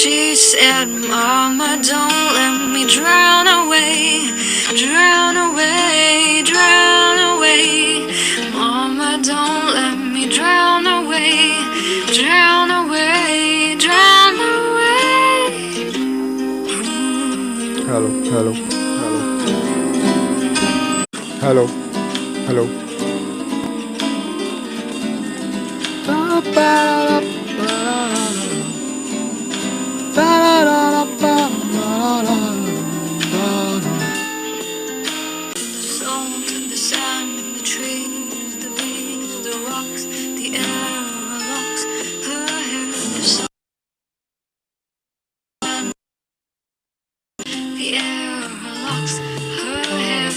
She said, Mama, don't let me drown away, drown away, drown away. Mama, don't let me drown away, drown away, drown away. Hello, hello, hello, hello, Salt, the sand, the trees, the leaves, the rocks, the air locks her hair, the sun, the air locks her hair,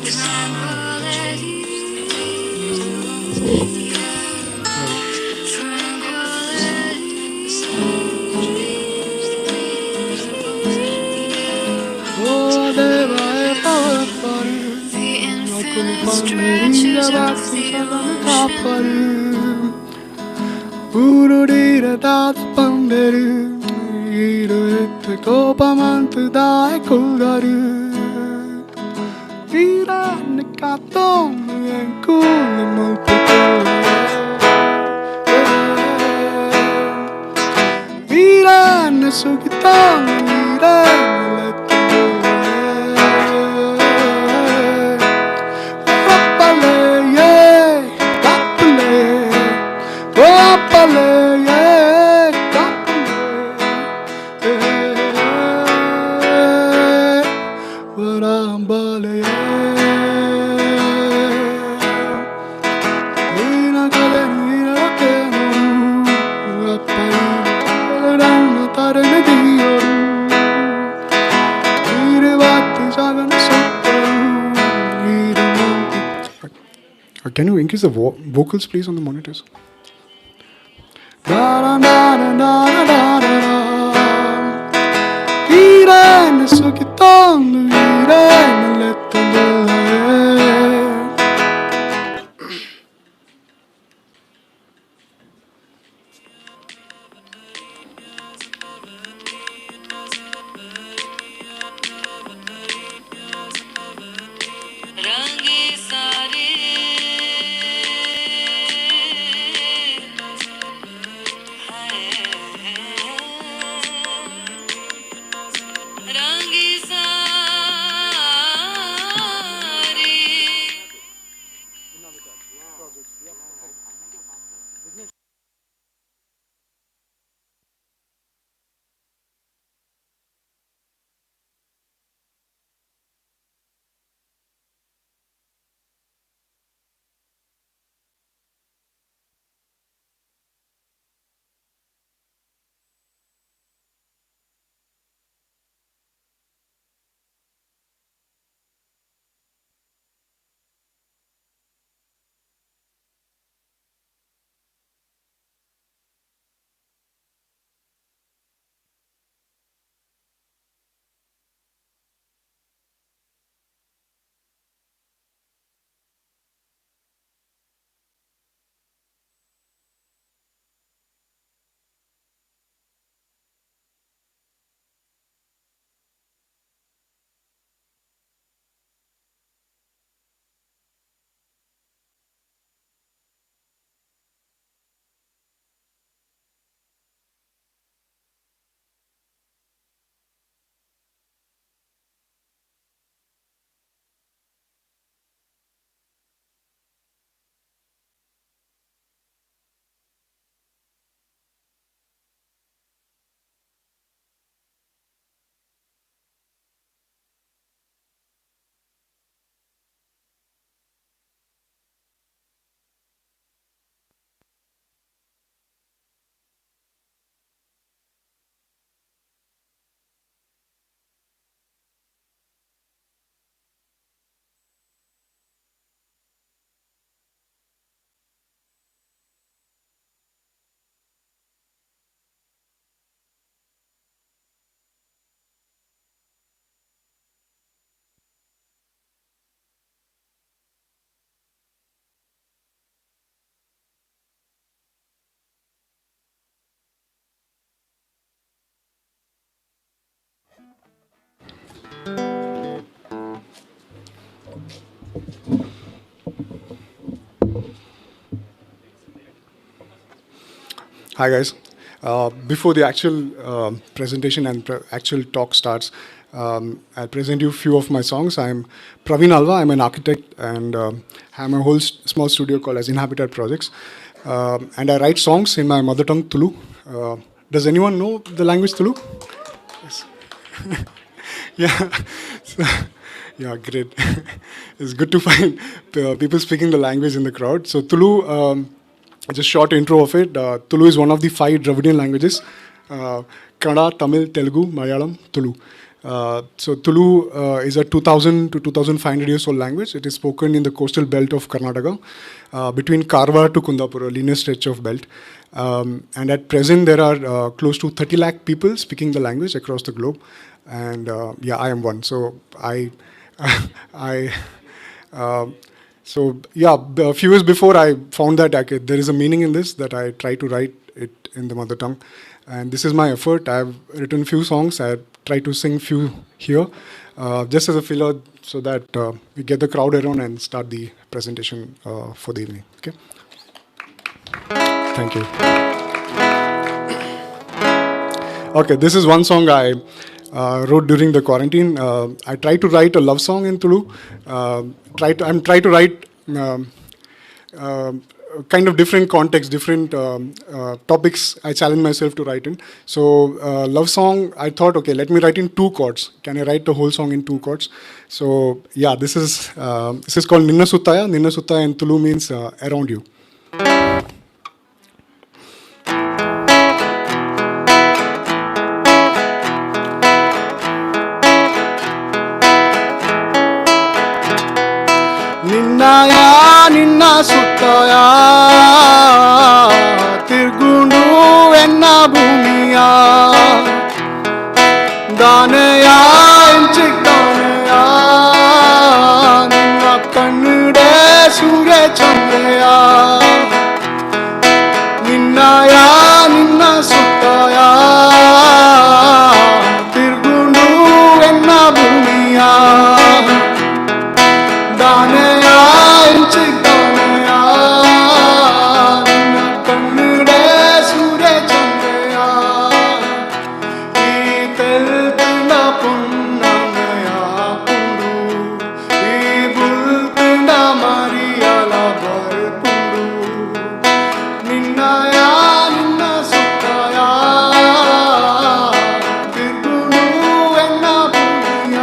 the sand will let ease, the air tranquility, the sun, the trees, the leaves, the rocks, the air the infinite stretches of the ocean. Urudira dat panderu, iru ette kopamante dae kugaru. Ira ne katon en kule multipole. Ira ne sugiton, ira ne letole. Papale, yeah, papale. Papale, yeah, papale, yeah, varambale, yeah. Ina kale, ina rakenu, appai, rana tarene diyoru. Ire vatte jagana sottaru, ire monti. Can you increase the vocals, please, on the monitors? Da da da da da da da da. Irene sukitonu, Irene lettandole. Rangi sare, rangi sare. Hi guys. Before the actual presentation and actual talk starts, I'll present you a few of my songs. I'm Praveen Alva. I'm an architect and have a whole small studio called as Inhabitat Projects. And I write songs in my mother tongue, Tulu. Does anyone know the language Tulu? Yes. Yeah. So, yeah, great. It's good to find people speaking the language in the crowd. So Tulu. Just short intro of it. Tulu is one of the 5 Dravidian languages. Kannada, Tamil, Telugu, Malayalam, Tulu. So Tulu is a 2000 to 2500 years old language. It is spoken in the coastal belt of Karnataka, between Karwar to Kundapur, a linear stretch of belt. And at present, there are close to 30 lakh people speaking the language across the globe. And yeah, I am one. So I so yeah, a few years before I found that there is a meaning in this, that I try to write it in the mother tongue. And this is my effort. I've written few songs. I try to sing few here, just as a filler, so that we get the crowd around and start the presentation for the evening. Okay. Thank you. Okay, this is one song I wrote during the quarantine. I tried to write a love song in Tulu. I'm trying to write kind of different context, different topics I challenge myself to write in. So love song, I thought, okay, let me write in 2 chords. Can I write the whole song in 2 chords? So yeah, this is called Ninna Suttaya. Ninna Suttaya in Tulu means around you. ನಿನ್ನಯ ನಿನ್ನ ಸುತ್ತಯ ತಿರ್ಗುಂಡು ಎನ್ನ ಭೂಮಿಯ ದಾನೆಯ ಎಂಚಿದ್ದಾನೆಯ ನಿನ್ನ ಕಣ್ಣುಡೆ ಸೂರ್ಯ ಚಂದ್ರೆಯ ನಿನ್ನಯ ನಿನ್ನ ಸುತ್ತಯ ತಿರ್ಗುಂಡು ಎನ್ನ ಭೂಮಿಯ ದಾನೆಯ ಎಂಚಿದ್ದಾನೆಯ ನಿನ್ನ ಕಣ್ಣುಡೆ ಸೂರ್ಯ ಚಂದ್ರೆಯ ಈ ತೆಲ್ತಿನ ಪುನ್ನಮೆಯ ಪುಂಡು ಈ ಬುಲ್ತಿನ ಮರಿಯಲ ಬರ್ಪುಂಡು ನಿನ್ನಯ ನಿನ್ನ ಸುತ್ತಯ ತಿರ್ಗುಡು ಎನ್ನ ಭೂಮಿಯ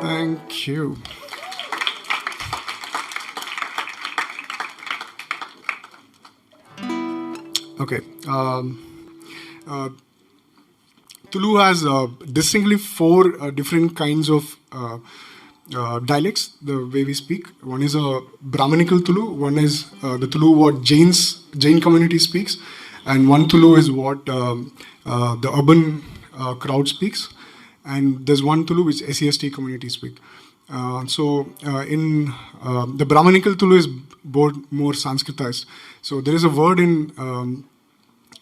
Thank you. Okay. Tulu has distinctly 4 different kinds of dialects, the way we speak. One is a Brahmanical Tulu, one is the Tulu what Jain community speaks, and one Tulu is what the urban crowd speaks, and there's one Tulu which SCST community speak. In the Brahmanical Tulu is more Sanskritized. So there is a word in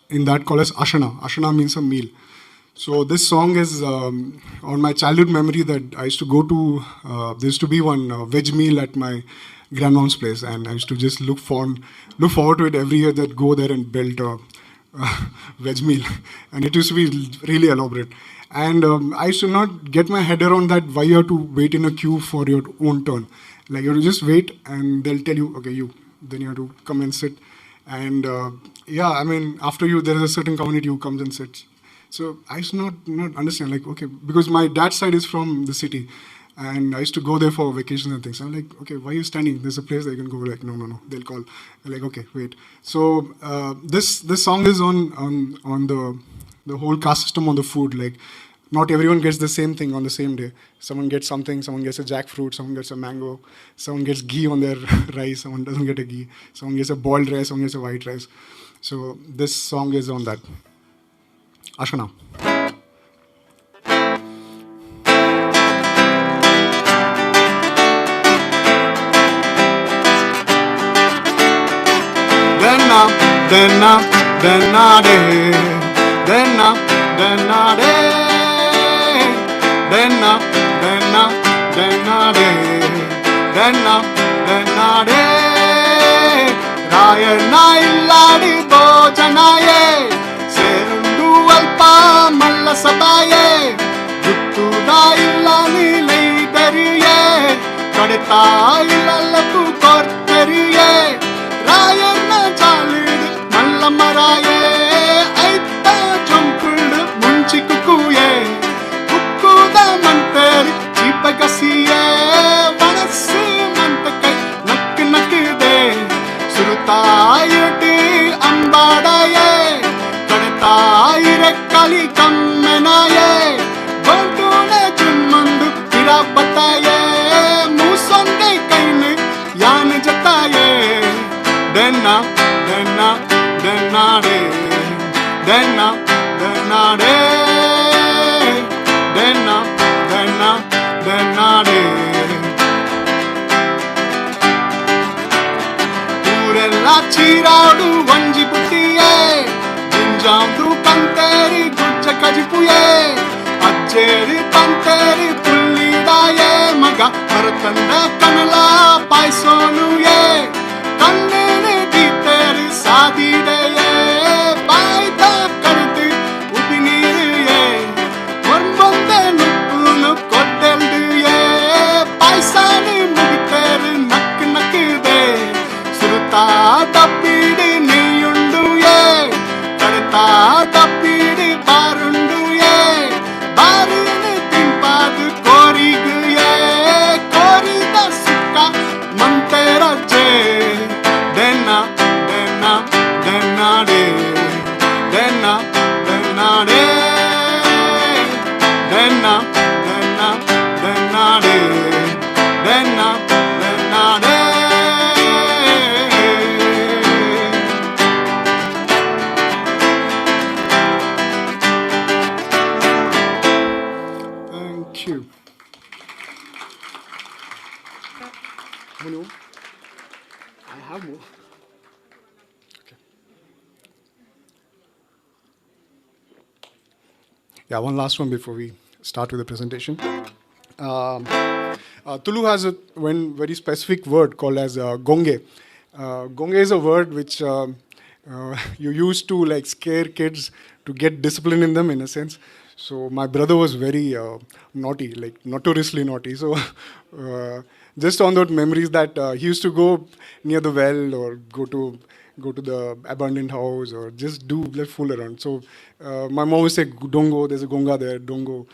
in that called as ashana. Ashana means a meal. So this song is on my childhood memory that I used to go to. There used to be one veg meal at my grandmom's place, and I used to just look forward to it every year. That go there and build a veg meal, and it used to be really elaborate. And I used to not get my head around that why you have to wait in a queue for your own turn. Like you have to just wait, and they'll tell you, okay, then you have to come and sit. And yeah, I mean, after you, there is a certain community who comes and sits. So I used to not understand, like, okay, because my dad's side is from the city, and I used to go there for vacations and things. I'm like, okay, why are you standing? There's a place that you can go. Like, no, they'll call. I'm like, okay, wait. So this song is on the whole caste system on the food. Like, not everyone gets the same thing on the same day. Someone gets something, someone gets a jackfruit, someone gets a mango, someone gets ghee on their rice, someone doesn't get a ghee, someone gets a boiled rice, someone gets a white rice. So this song is on that. Ashana. Denna, denna de, denna, denna de, denna, denna, denna de, denna, denna de. Rayana illadi bojanaye, serundu alpa malla sabaye, juttuda illani leidariye, kadeta illalatu korteriye, Rayana chalid malla maraye, aita chompudu munchi kukuye, kukuda manteri chipagasiye, vanassi mantakai nak nakde, surutayuti ambadaye, kadetayire kali kammenaye, gontune chummandu pirabataye, musonde kaine yan jataye. Denna, denna, denna de, denna, denna de, denna, denna, denna de. Purella chiradu vanji puttiye, ginjandu kanteri gujja kajipuye, ajjeri panteri pullidaye, maga haratanda kanala paisonuye, kannene diteri sadideye, baita karti upiniriye, mormbonde nuppunu koddelduye, paisani mugiteri nak nakde, suruta tappidi neyunduye, kadeta tappidi barunduye, barini timpadu koriguye, korida sukka manteraje. Denna, denna, denna de, denna, denna de, denna, denna, denna de, denna, denna de. Thank you. Manu, I have more. Yeah, one last one before we start with the presentation. Tulu has one very specific word called as gonge. Gonge is a word which you use to like scare kids to get discipline in them in a sense. So my brother was very naughty, like notoriously naughty. So just on those memories that he used to go near the well or go to the abandoned house or just do like fool around. So my mom would say, "Don't go. There's a gonga there. Don't go.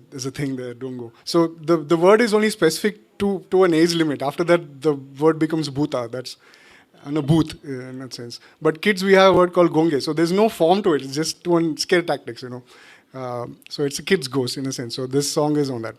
There's a thing there. Don't go." So the word is only specific to an age limit. After that, the word becomes bhuta. That's a booth in that sense. But kids, we have a word called gonge. So there's no form to it. It's just one scare tactics, you know. So it's a kid's ghost in a sense. So this song is on that.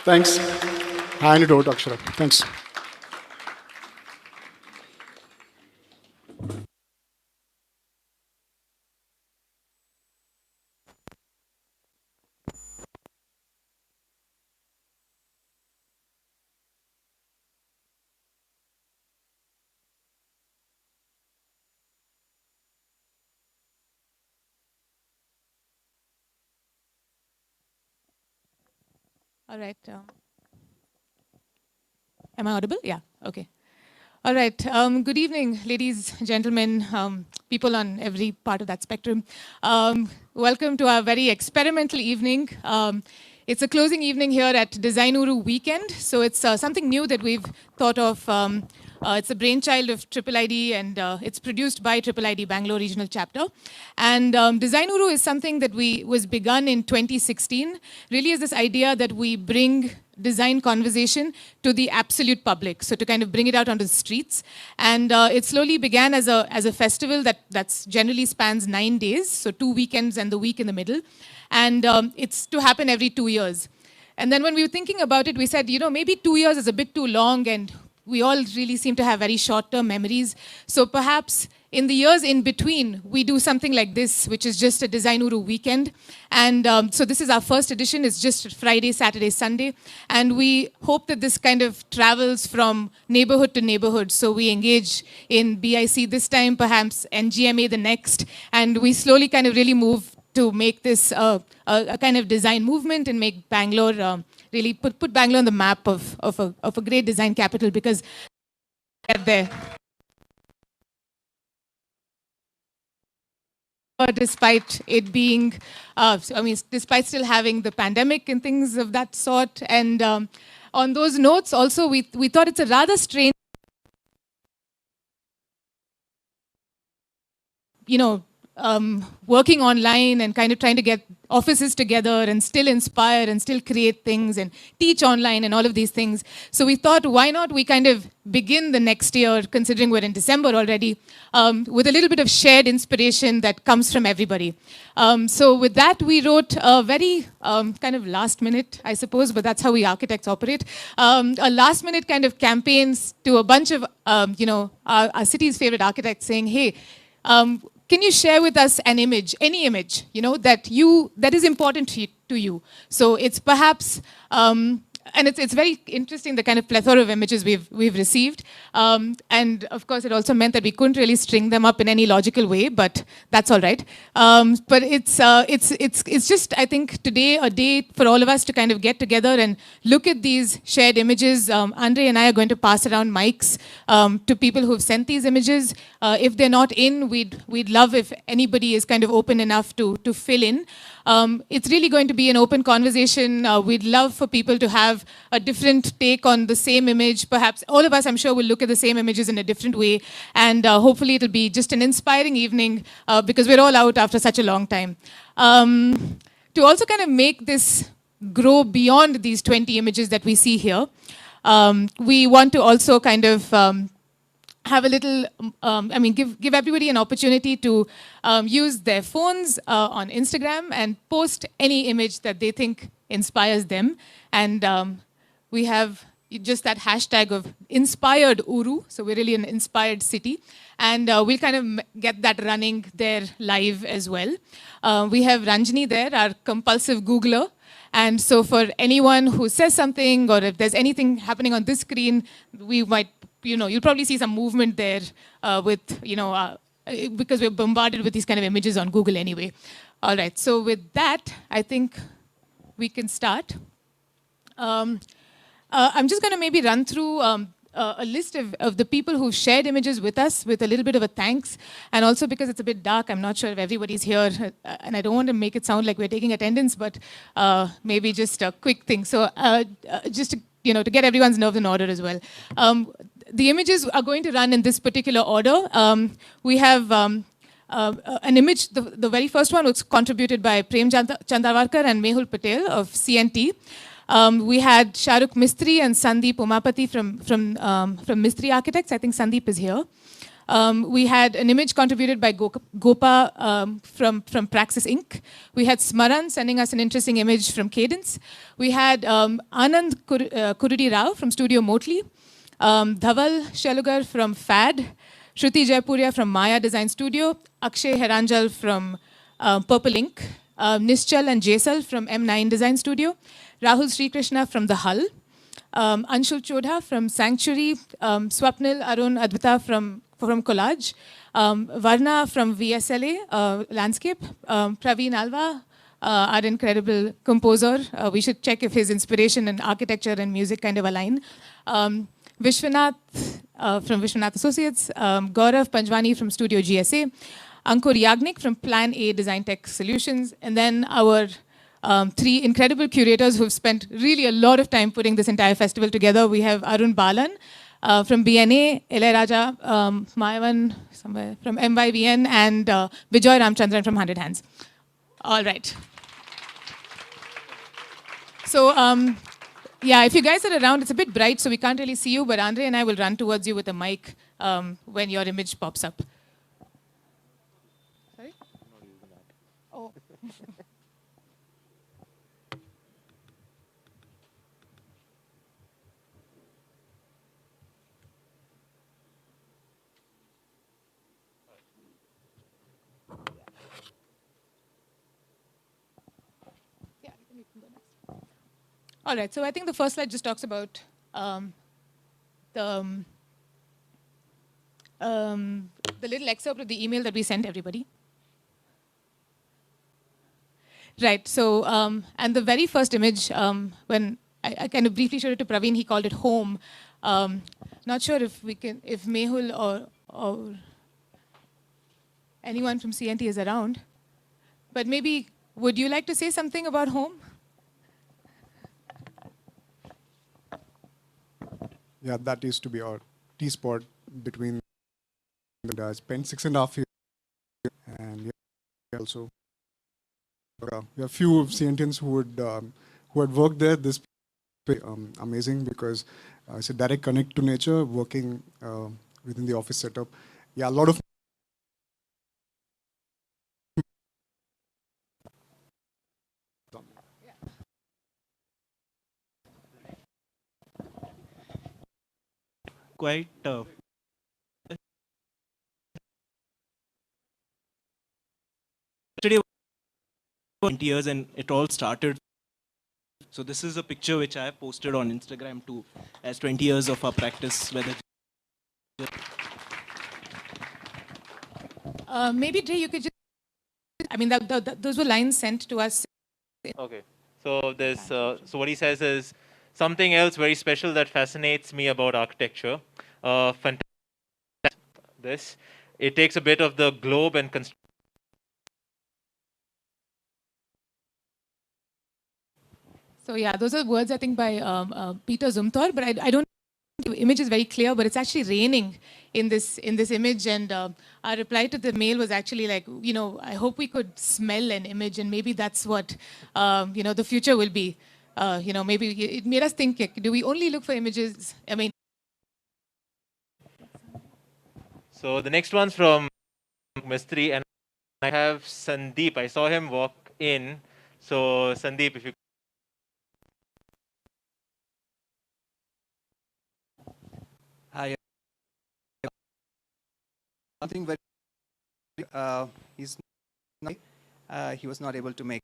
Thanks. Hand it over to Akshara. Thanks. All right. Am I audible? Yeah. Okay. All right. Good evening, ladies, gentlemen, people on every part of that spectrum. Welcome to our very experimental evening. It's a closing evening here at Designuru Weekend. So it's something new that we've thought of. It's a brainchild of Triple ID, and it's produced by Triple ID Bangalore Regional Chapter. And Designuru is something that was begun in 2016. Really is this idea that we bring design conversation to the absolute public, so to kind of bring it out onto the streets. And it slowly began as a festival that's generally spans 9 days, so 2 weekends and the week in the middle. And it's to happen every 2 years. And then when we were thinking about it, we said, maybe 2 years is a bit too long, and we all really seem to have very short-term memories. So perhaps in the years in between, we do something like this, which is just a Designuru weekend. And so this is our first edition. It's just Friday, Saturday, Sunday. And we hope that this kind of travels from neighborhood to neighborhood. So we engage in BIC this time, perhaps NGMA the next. And we slowly kind of really move to make this a kind of design movement and make Bangalore, really put Bangalore on the map of a great design capital, because get there. Despite it being, despite still having the pandemic and things of that sort. And on those notes, also, we thought it's a rather strange, working online and kind of trying to get offices together and still inspire and still create things and teach online and all of these things. So we thought, why not we kind of begin the next year, considering we're in December already, with a little bit of shared inspiration that comes from everybody. So with that, we wrote a very kind of last minute, I suppose, but that's how we architects operate, a last minute kind of campaigns to a bunch of, our city's favorite architects saying, hey, can you share with us an image, any image, that is important to you? So it's perhaps, and it's very interesting, the kind of plethora of images we've received. And of course, it also meant that we couldn't really string them up in any logical way, but that's all right. But it's just, I think, today a day for all of us to kind of get together and look at these shared images. Andre and I are going to pass around mics to people who've sent these images. If they're not in, we'd love if anybody is kind of open enough to fill in. It's really going to be an open conversation. We'd love for people to have a different take on the same image. Perhaps all of us, I'm sure, will look at the same images in a different way. And hopefully it'll be just an inspiring evening because we're all out after such a long time. To also kind of make this grow beyond these 20 images that we see here, we want to also kind of have a little, give everybody an opportunity to use their phones on Instagram and post any image that they think inspires them. And we have just that hashtag of inspired Uru, so we're really an inspired city. And we'll kind of get that running there live as well. We have Ranjini there, our compulsive Googler. And so for anyone who says something, or if there's anything happening on this screen, we might, you'll probably see some movement there with, because we're bombarded with these kind of images on Google anyway. All right, so with that, I think we can start. I'm just going to maybe run through a list of the people who've shared images with us with a little bit of a thanks. And also because it's a bit dark, I'm not sure if everybody's here. And I don't want to make it sound like we're taking attendance, but maybe just a quick thing. So just to get everyone's nerves in order as well. The images are going to run in this particular order. We have an image, the very first one was contributed by Prem Chandavarkar and Mehul Patel of CNT. We had Shahrukh Mistry and Sandeep Umapati from Mistry Architects. I think Sandeep is here. We had an image contributed by Gopa from Praxis Inc. We had Smaran sending us an interesting image from Cadence. We had Anand Kurudi Rao from Studio Motley, Dhaval Shelugar from FAD, Shruti Jaipuria from Maya Design Studio, Akshay Heranjal from Purple Ink, Nischal and Jaisal from M9 Design Studio, Rahul Srikrishna from The Hull, Anshul Chodha from Sanctuary, Swapnil Arun Advita from Collage, Varna from VSLA, Landscape, Praveen Alva, our incredible composer. We should check if his inspiration and architecture and music kind of align. Vishwanath from Vishwanath Associates, Gaurav Panjwani from Studio GSA, Ankur Yagnik from Plan A Design Tech Solutions, and then our three incredible curators who've spent really a lot of time putting this entire festival together. We have Arun Balan from BNA, Ilaiyaraaja Mayavan somewhere from MYVN, and Vijoy Ramchandran from 100 Hands. All right. So, yeah, if you guys are around, it's a bit bright, so we can't really see you, but Andre and I will run towards you with a mic when your image pops up. Sorry? Oh. All right, so I think the first slide just talks about the little excerpt of the email that we sent everybody. Right, so, and the very first image, when I kind of briefly showed it to Praveen, he called it home. Not sure if we can, if Mehul or anyone from CNT is around, but maybe, would you like to say something about home? Yeah, that used to be our T-spot between the spent 6.5 years, and yeah, also we have few CNTians who had worked there. This amazing because it's a direct connect to nature, working within the office setup. Yeah, a lot of quite yesterday 20 years and it all started. So this is a picture which I posted on Instagram too as 20 years of our practice. Maybe Jay, you could just, I mean, those were lines sent to us. Okay. So there's so what he says is something else very special that fascinates me about architecture. Fantastic. This it takes a bit of the globe and So yeah, those are words I think by Peter Zumthor, but I don't. The image is very clear, but it's actually raining in this image, and our reply to the mail was actually like, you know, I hope we could smell an image, and maybe that's what you know, the future will be. You know, maybe it made us think: do we only look for images? I mean. So the next one's from Mistry, and I have Sandeep. I saw him walk in. So Sandeep, if you. Hi. Something very. He was not able to make.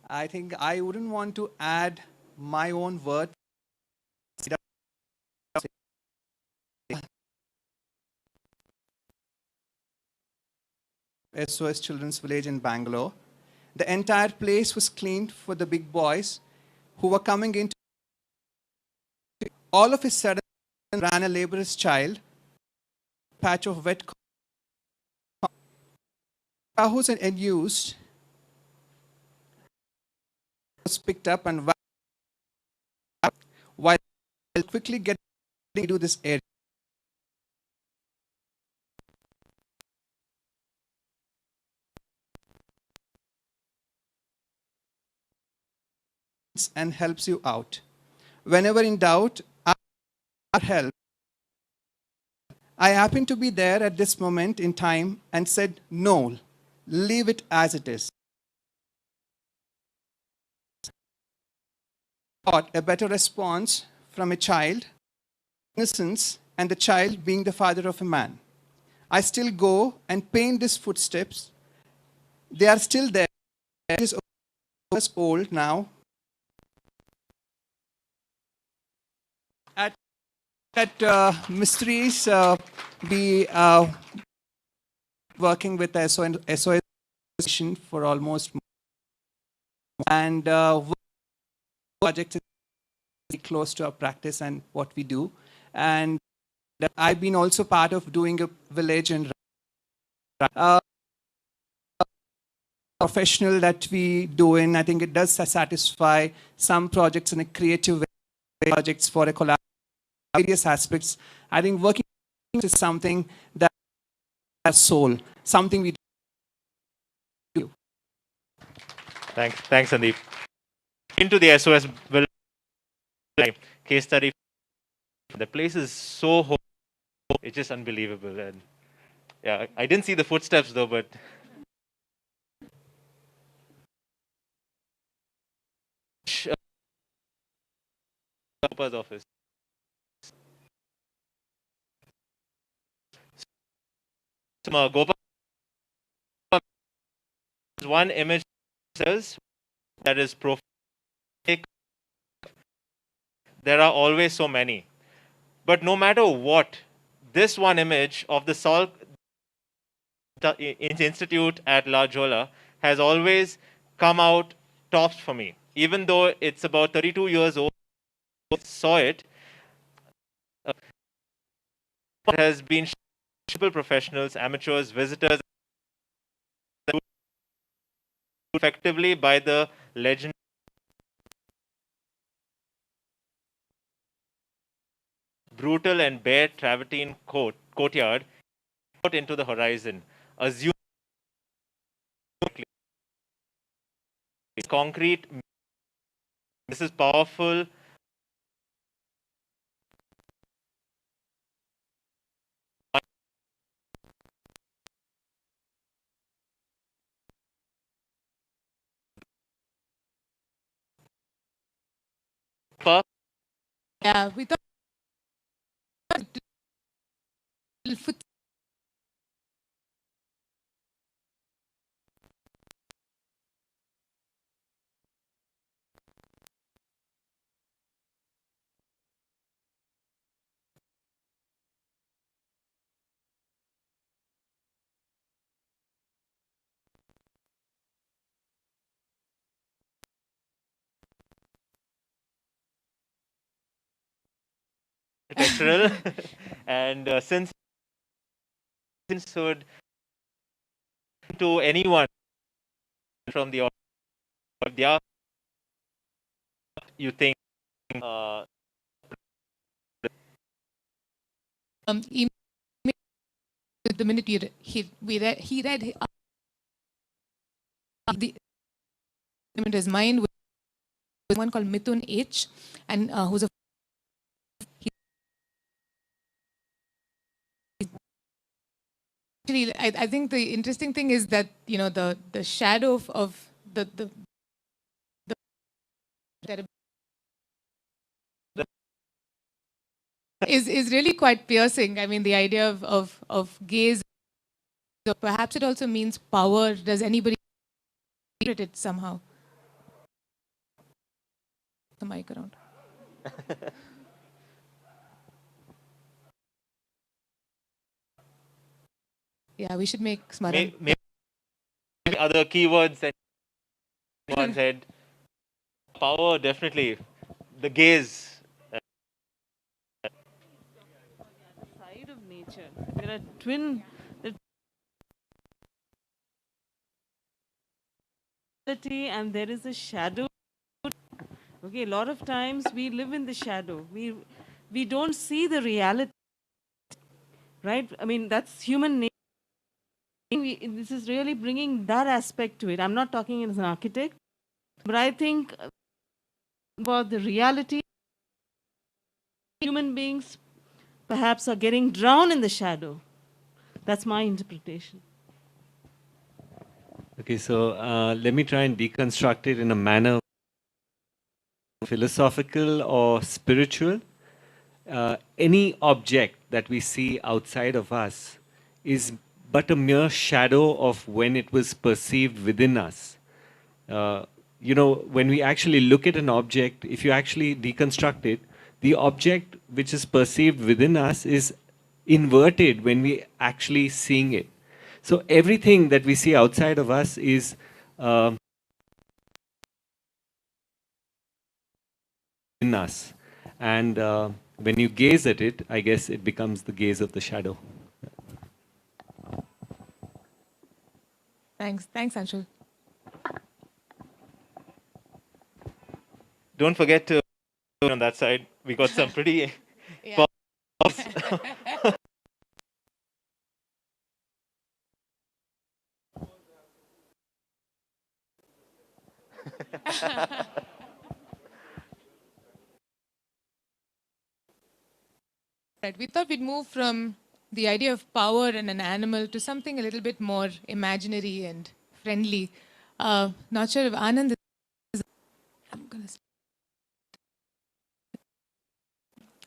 I think I wouldn't want to add my own word. SOS Children's Village in Bangalore. The entire place was cleaned for the big boys who were coming in. All of a sudden, ran a laborer's child, patch of wet Yahoo's and unused was picked up and while quickly getting into this area. And helps you out. Whenever in doubt, ask for help I happened to be there at this moment in time and said, no, leave it as it is. Got a better response from a child, innocence, and the child being the father of a man. I still go and paint these footsteps. They are still there. It is old now. At Mysteries, we working with the SOS for almost, and project is close to our practice and what we do. And I've been also part of doing a village and professional that we do in. I think it does satisfy some projects in a creative way, projects for a collaboration, various aspects. I think working is something that has soul, something we do. Thanks, Sandeep. Into the SOS case study. The place is so whole, it's just unbelievable. And yeah, I didn't see the footsteps though, but Gopa's office. So, Gopa, one image says that is prophetic. There are always so many. But no matter what, this one image of the Salk Institute at La Jolla has always come out tops for me. Even though it's about 32 years old, I saw it. It has been professionals, amateurs, visitors, effectively by the legend. Brutal and bare travertine courtyard out into the horizon. Assume concrete. This is powerful. Yeah, we thought Architectural and since would to anyone from the audience, you think the minute he read the in his mind was one called Mithun H, and who's a actually, I think the interesting thing is that the shadow of the is really quite piercing. I mean, the idea of gaze. So perhaps it also means power. Does anybody read it somehow? The mic around. Yeah, we should make Smaran. maybe other keywords that one said. Power, definitely. The gaze. Side of nature. There are twin. And there is a shadow. Okay, a lot of times we live in the shadow. We don't see the reality, right? I mean, that's human nature. This is really bringing that aspect to it. I'm not talking as an architect, but I think about the reality. Human beings perhaps are getting drowned in the shadow. That's my interpretation. Okay, so let me try and deconstruct it in a manner philosophical or spiritual. Any object that we see outside of us is but a mere shadow of when it was perceived within us. When we actually look at an object, if you actually deconstruct it, the object which is perceived within us is inverted when we actually seeing it. So everything that we see outside of us is in us. And when you gaze at it, I guess it becomes the gaze of the shadow. Thanks, Anshul. Don't forget to on that side. We got some pretty Yeah. pops. Right. We thought we'd move from the idea of power and an animal to something a little bit more imaginary and friendly. Not sure if Anand is. I'm gonna.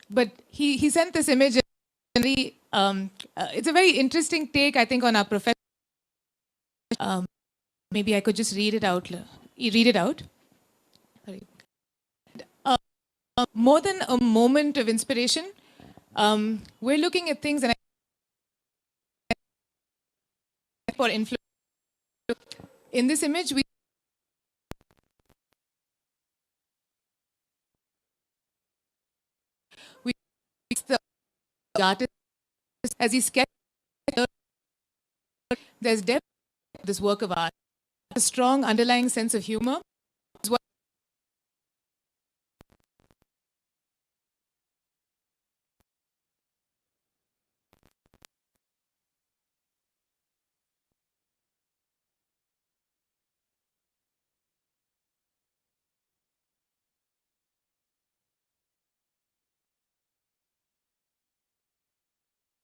But he sent this image. It's a very interesting take, I think, on our profession. Maybe I could just read it out. Read it out. Sorry. More than a moment of inspiration, we're looking at things and for influence. In this image, we the artist as he sketched. There's depth to this work of art, a strong underlying sense of humor.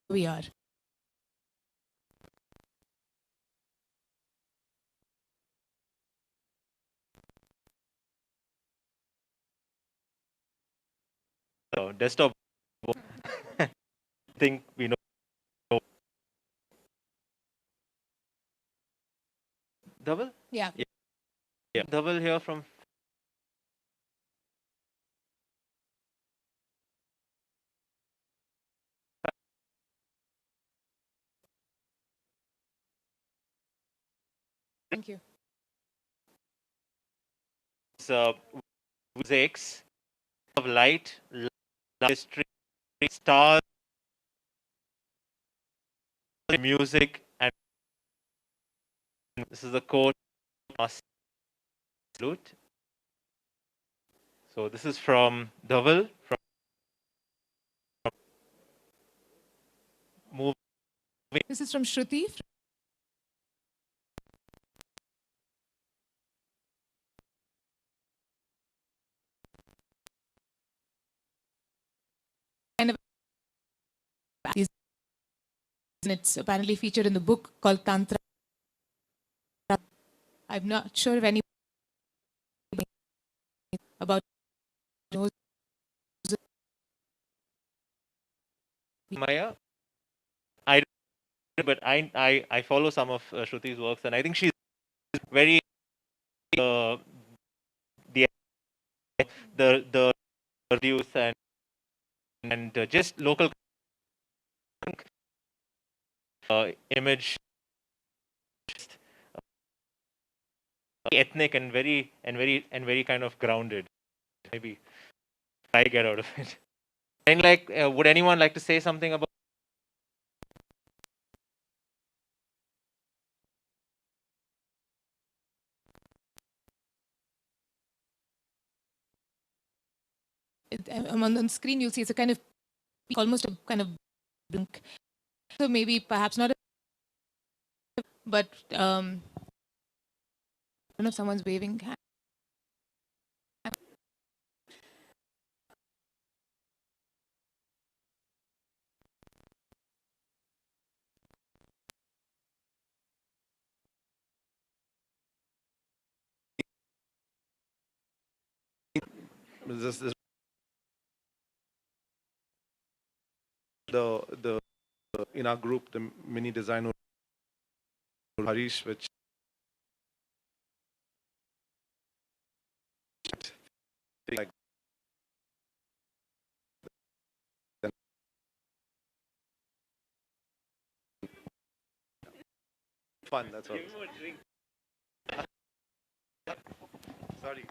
We are. So desktop. I think we know. Double? Yeah. Yeah. Double here from. Thank you. Mosaics of light, history, stars, music, and this is the quote. Salute. So this is from Dhaval from movie. This is from Shruti. Kind of, and it's apparently featured in the book called Tantra. I'm not sure if any about Maya. But I follow some of Shruti's works, and I think she's very the the reviews and just local image, ethnic and very kind of grounded. Maybe I get out of it. And would anyone like to say something about? on the screen, you'll see it's a kind of almost a kind of blink. So maybe perhaps not, but I don't know if someone's waving. this the in our group, the mini Designuru Harish, which like fun. That's all. Sorry.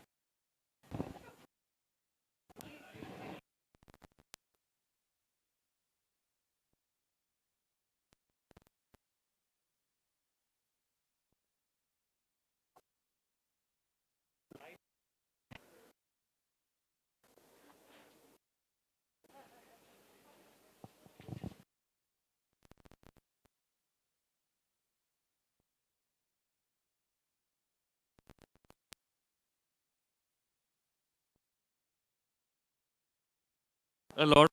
A lot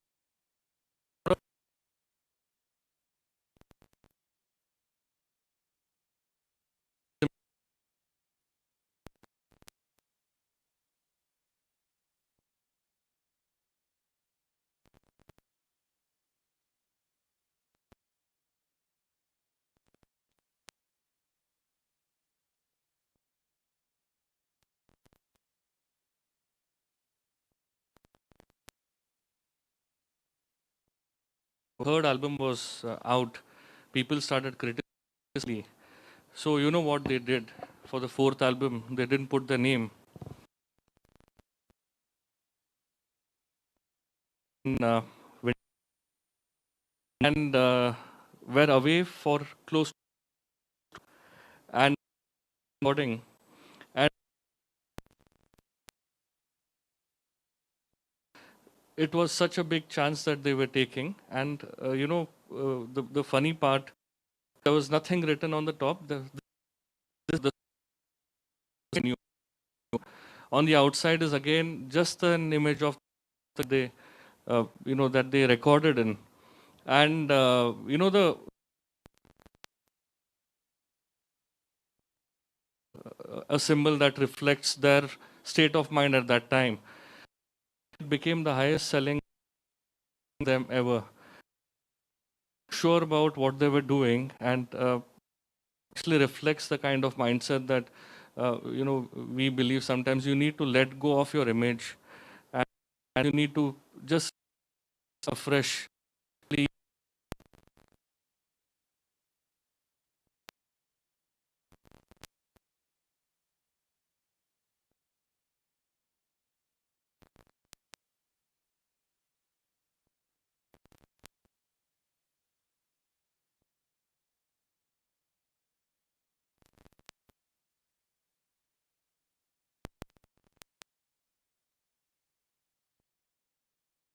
third album was out, people started criticizing. So you know what they did for the fourth album? They didn't put the name. Uh, and were away for close and recording. And it was such a big chance that they were taking. And the funny part, there was nothing written on the top. The new. On the outside is again just an image of the that they recorded in. And the a symbol that reflects their state of mind at that time. It became the highest selling them ever. Sure about what they were doing, and actually reflects the kind of mindset that we believe sometimes you need to let go of your image, and you need to just afresh.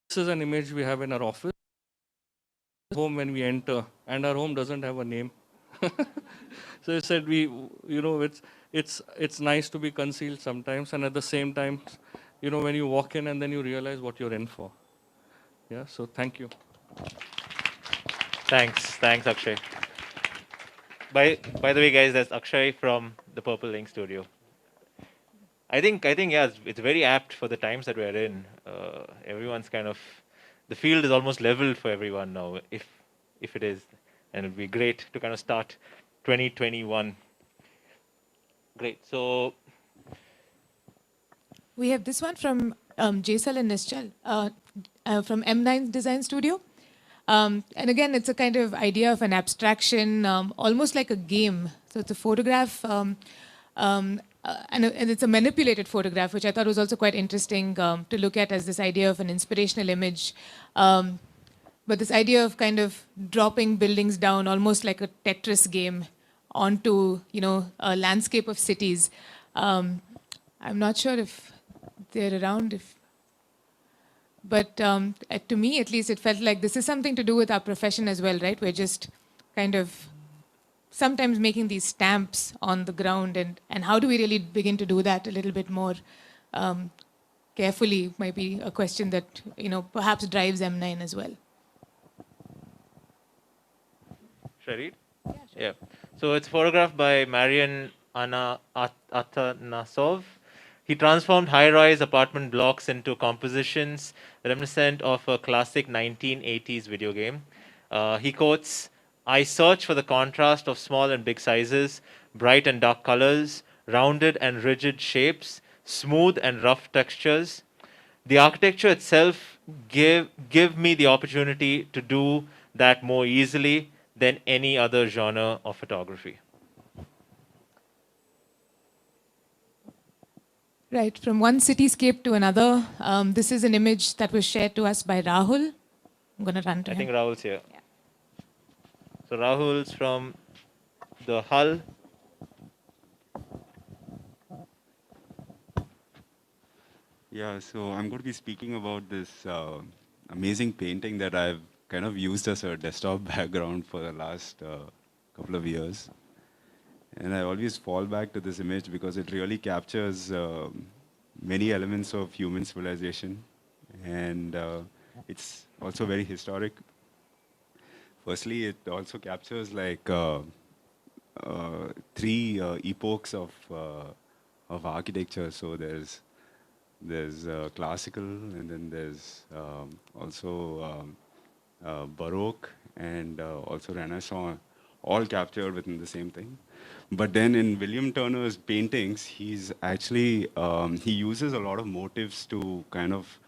This is an image we have in our office, home when we enter, and our home doesn't have a name. So I said it's nice to be concealed sometimes, and at the same time, when you walk in and then you realize what you're in for. Yeah. So thank you. Thanks, Akshay. By the way, guys, that's Akshay from the Purple Link Studio. I think yeah, it's very apt for the times that we're in. Everyone's kind of, the field is almost leveled for everyone now, if it is, and it'll be great to kind of start 2021. Great. So We have this one from Jaisal and Nischal from M9 Design Studio. And again, it's a kind of idea of an abstraction, almost like a game. So it's a photograph, and it's a manipulated photograph, which I thought was also quite interesting to look at as this idea of an inspirational image. But this idea of kind of dropping buildings down, almost like a Tetris game, onto a landscape of cities. I'm not sure if they're around. But to me, at least, it felt like this is something to do with our profession as well, right? We're just kind of sometimes making these stamps on the ground, and how do we really begin to do that a little bit more carefully might be a question that perhaps drives M9 as well. should I read? Yeah. So it's photographed by Marian Atanasov, He transformed high-rise apartment blocks into compositions reminiscent of a classic 1980s video game. He quotes, "I search for the contrast of small and big sizes, bright and dark colors, rounded and rigid shapes, smooth and rough textures. The architecture itself give me the opportunity to do that more easily than any other genre of photography." Right, from one cityscape to another. This is an image that was shared to us by Rahul. I'm going to run to I him. think Rahul's here. So Rahul's from the Hull. Yeah, so I'm going to be speaking about this amazing painting that I've kind of used as a desktop background for the last couple of years. And I always fall back to this image because it really captures many elements of human civilization. And it's also very historic. Firstly, it also captures like three epochs of architecture. So there's classical, and then there's also Baroque, and also Renaissance, all captured within the same thing. But then in William Turner's paintings, he's actually, he uses a lot of motifs to kind of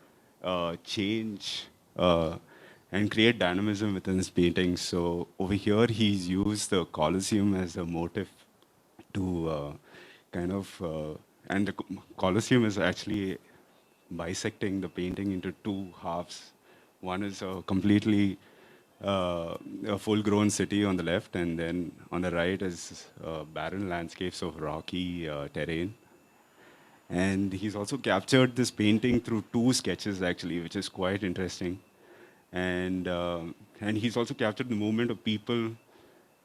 change and create dynamism within his paintings. So over here, he's used the Colosseum as a motif to kind of, and the Colosseum is actually bisecting the painting into two halves. One is a completely a full-grown city on the left, and then on the right is barren landscapes of rocky terrain. And he's also captured this painting through two sketches, actually, which is quite interesting. And he's also captured the movement of people,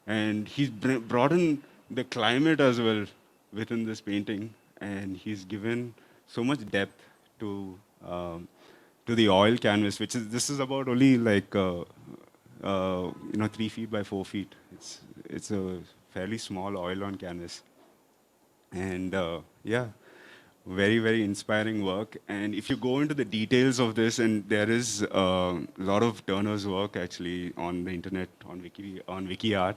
and he's brought in the climate as well within this painting, and he's given so much depth to the oil canvas, which is, this is about only like 3 feet by 4 feet. It's a fairly small oil on canvas, and yeah, very, very inspiring work. And if you go into the details of this, and there is a lot of Turner's work actually on the internet, on WikiArt,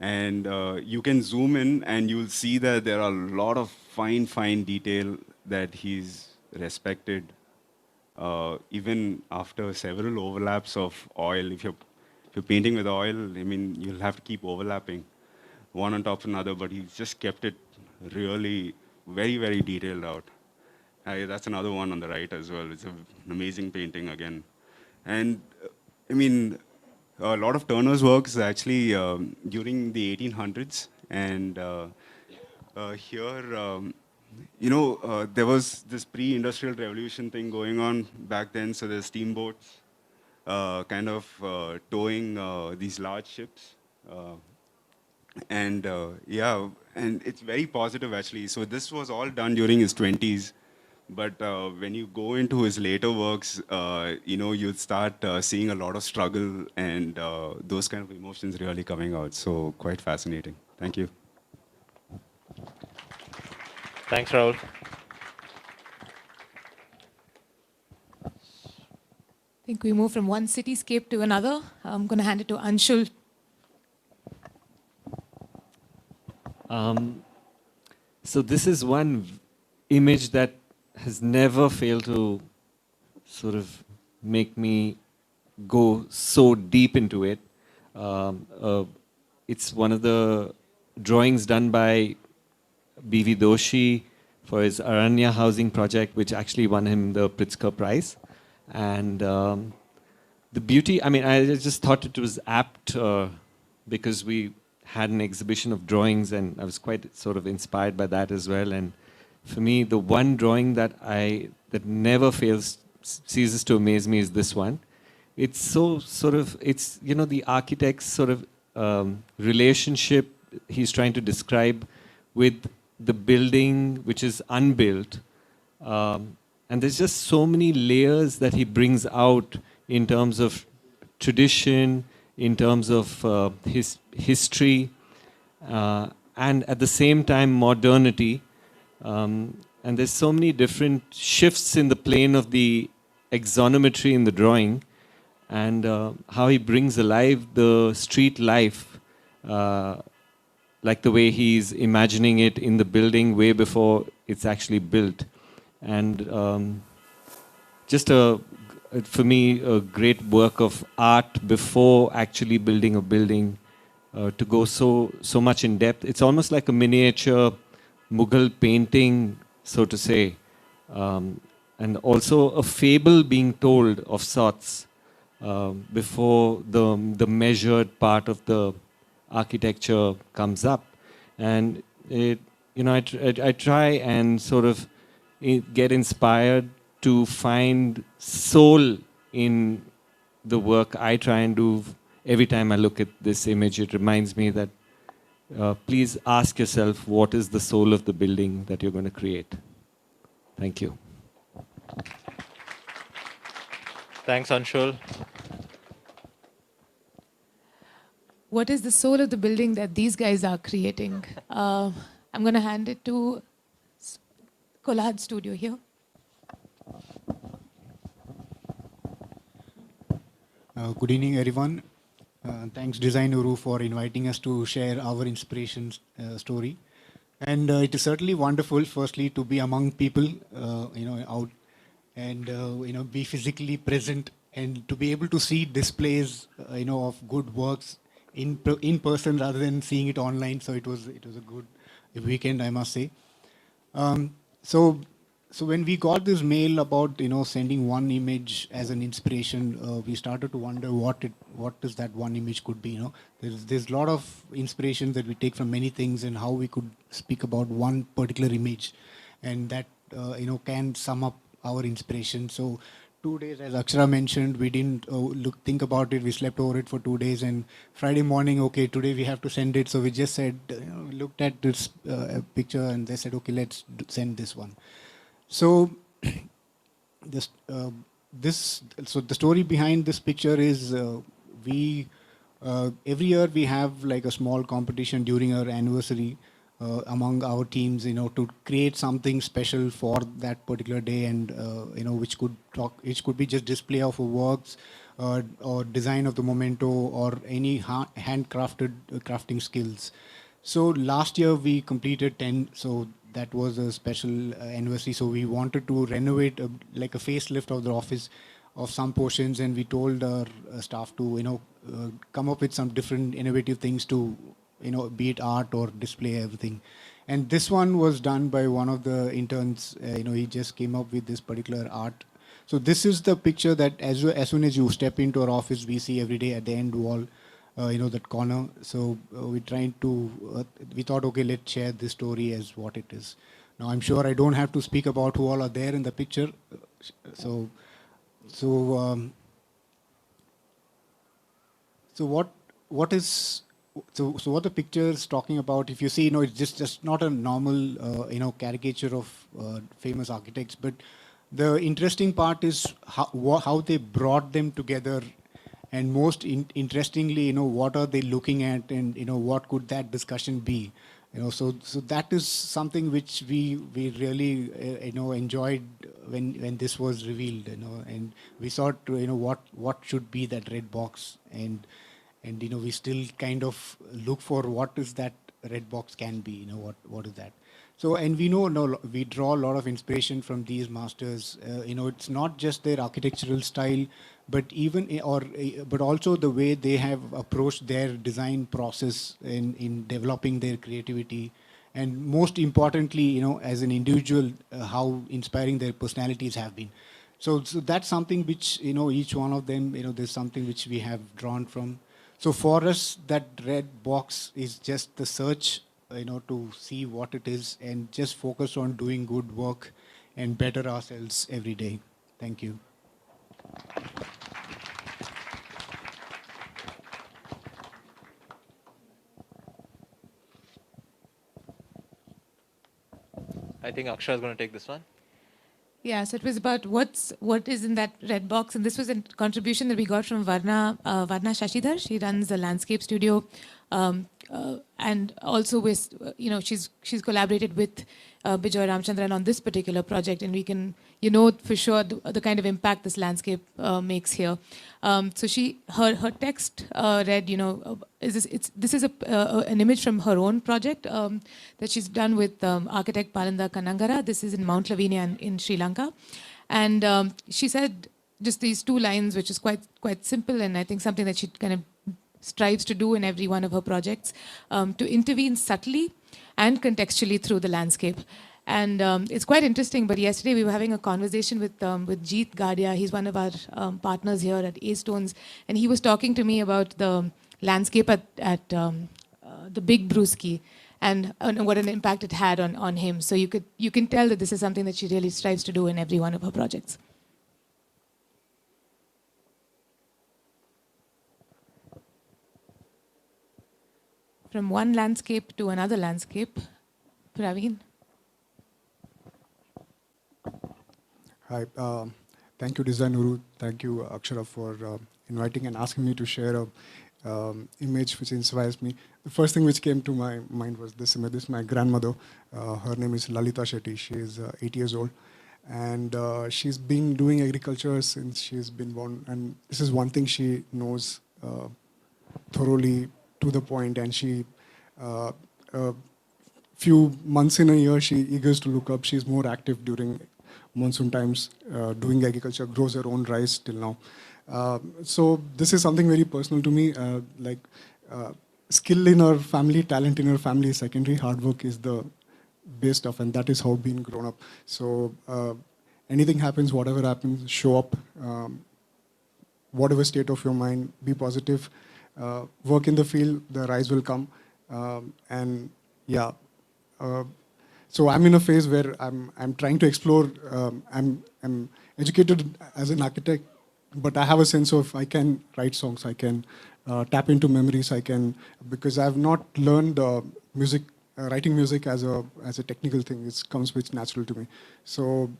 and you can zoom in and you'll see that there are a lot of fine detail that he's respected, even after several overlaps of oil. If you're painting with oil, I mean, you'll have to keep overlapping one on top of another, but he's just kept it really very, very detailed out. That's another one on the right as well. It's an amazing painting again. And I mean, a lot of Turner's works actually during the 1800s. And here, there was this pre-industrial revolution thing going on back then. So there's steamboats kind of towing these large ships. Yeah, and it's very positive actually. So this was all done during his 20s. But when you go into his later works, you'll start seeing a lot of struggle and those kind of emotions really coming out. So quite fascinating. Thank you. Thanks, Rahul. I think we move from one cityscape to another. I'm going to hand it to Anshul. So this is one image that has never failed to sort of make me go so deep into it. It's one of the drawings done by B.V. Doshi for his Aranya housing project, which actually won him the Pritzker Prize. And the beauty, I mean, I just thought it was apt because we had an exhibition of drawings, and I was quite sort of inspired by that as well. And for me, the one drawing that never ceases to amaze me is this one. It's so sort of, it's, the architect's sort of relationship he's trying to describe with the building which is unbuilt. And there's just so many layers that he brings out in terms of tradition, in terms of his history, and at the same time modernity. And there's so many different shifts in the plane of the axonometry in the drawing, and how he brings alive the street life, like the way he's imagining it in the building way before it's actually built. And just for me, a great work of art before actually building a building, to go so much in depth. It's almost like a miniature Mughal painting, so to say, and also a fable being told of sorts, before the measured part of the architecture comes up. And I try and sort of get inspired to find soul in the work I try and do. Every time I look at this image, it reminds me that please ask yourself, what is the soul of the building that you're going to create? Thank you. Thanks, Anshul. What is the soul of the building that these guys are creating? I'm going to hand it to Collage Studio here. Good evening, everyone. Thanks, Designuru, for inviting us to share our inspiration story. And it is certainly wonderful, firstly, to be among people, out and, be physically present and to be able to see displays, of good works in person rather than seeing it online. So it was a good weekend, I must say. So when we got this mail about sending one image as an inspiration, we started to wonder what does that one image could be. There's a lot of inspiration that we take from many things, and how we could speak about one particular image, and that can sum up our inspiration. So 2 days, as Akshara mentioned, we didn't think about it. We slept over it for 2 days, and Friday morning, okay, today we have to send it. So we just said, looked at this picture, and they said, okay, let's send this one. So the story behind this picture is we every year we have like a small competition during our anniversary among our teams, to create something special for that particular day, and which could be just display of works, or design of the memento, or any handcrafted crafting skills. So last year we completed 10. So that was a special anniversary. So we wanted to renovate like a facelift of the office of some portions, and we told our staff to come up with some different innovative things to be it art or display everything. And this one was done by one of the interns. He just came up with this particular art. So this is the picture that as soon as you step into our office, we see every day at the end wall. That corner. So we thought, okay, let's share this story as what it is. Now, I'm sure I don't have to speak about who all are there in the picture. So what the picture is talking about, if you see, it's just not a normal, caricature of famous architects, but the interesting part is how they brought them together. And most interestingly, what are they looking at, and what could that discussion be? So that is something which we really enjoyed when this was revealed. And we thought, what should be that red box, and we still kind of look for what is that red box can be. What is that? So, and we we draw a lot of inspiration from these masters. It's not just their architectural style, but but also the way they have approached their design process in developing their creativity, and most importantly, as an individual, how inspiring their personalities have been. So that's something which each one of them, there's something which we have drawn from. So for us, that red box is just the search, to see what it is, and just focus on doing good work and better ourselves every day. Thank you. I think Akshara is going to take this one. Yeah, so it was about what is in that red box, and this was a contribution that we got from Varna Shashidhar. She runs a landscape studio and also with, she's collaborated with Bijoy Ramchandran on this particular project, and we can, for sure the kind of impact this landscape makes here. So her text read, this is an image from her own project that she's done with architect Palanda Kanangara. This is in Mount Lavinia in Sri Lanka, and she said just these 2 lines, which is quite simple, and I think something that she kind of strives to do in every one of her projects, to intervene subtly and contextually through the landscape. And it's quite interesting, but yesterday we were having a conversation with Jeet Gadia. He's one of our partners here at A-Stones, and he was talking to me about the landscape at the Big Brewski and what an impact it had on him. So you can tell that this is something that she really strives to do in every one of her projects. From one landscape to another landscape, Praveen. Hi, thank you, Designuru. Thank you, Akshara, for inviting and asking me to share a image which inspires me. The first thing which came to my mind was this image. This is my grandmother. Her name is Lalita Shetty. She is 8 years old, and she's been doing agriculture since she's been born. And this is one thing she knows thoroughly, to the point, and she few months in a year she eagers to look up. She's more active during monsoon times, doing agriculture, grows her own rice till now. So this is something very personal to me. Skill in our family, talent in our family is secondary. Hard work is the base stuff, and that is how being grown up. So anything happens, whatever happens, show up. Whatever state of your mind, be positive. Work in the field, the rise will come, and yeah. So I'm in a phase where I'm trying to explore. I'm educated as an architect, but I have a sense of I can write songs, I can tap into memories, because I've not learned music, writing music as a technical thing. It comes with natural to me. So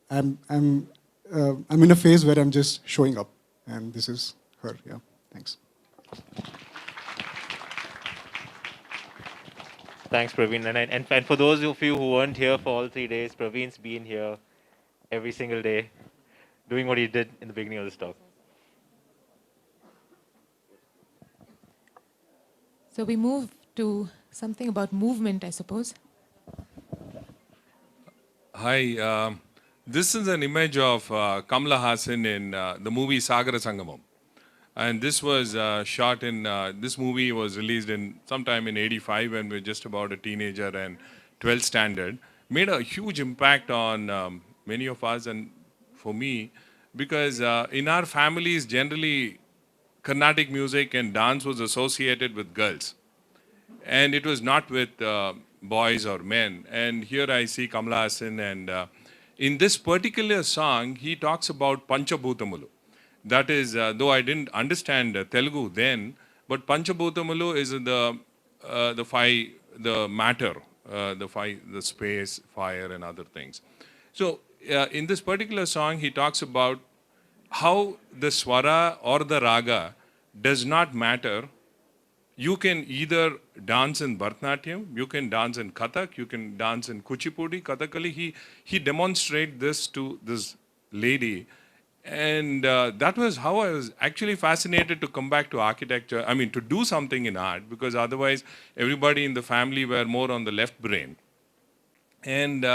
I'm in a phase where I'm just showing up, and this is her. Yeah, thanks. Thanks, Praveen. And for those of you who weren't here for all 3 days, Praveen's been here every single day, doing what he did in the beginning of this talk. So we move to something about movement, I suppose. Hi, this is an image of Kamala Hassan in the movie Sagara Sangamam. And this was shot in, this movie was released in sometime in '85 when we were just about a teenager and 12th standard. Made a huge impact on many of us and for me, because in our families generally Carnatic music and dance was associated with girls. And it was not with boys or men. And here I see Kamala Hassan, and in this particular song, he talks about Panchabhutamulu. That is, though I didn't understand Telugu then, but Panchabhutamulu is the matter, the space, fire, and other things. So in this particular song, he talks about how the swara or the raga does not matter. You can either dance in Bharatanatyam, you can dance in Kathak, you can dance in Kuchipudi, Kathakali. He demonstrated this to this lady. And that was how I was actually fascinated to come back to architecture. I mean, to do something in art, because otherwise everybody in the family were more on the left brain. And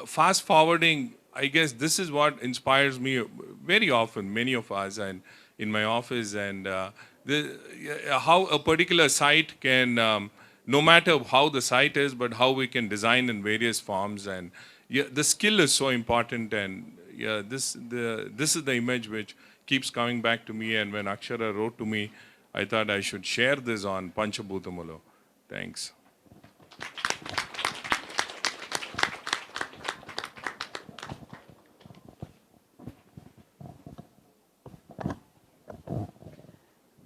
fast forwarding, I guess this is what inspires me very often, many of us, and in my office, and how a particular site can, no matter how the site is, but how we can design in various forms. And yeah, the skill is so important. And yeah, this is the image which keeps coming back to me. And when Akshara wrote to me, I thought I should share this on Panchabhutamulu. Thanks.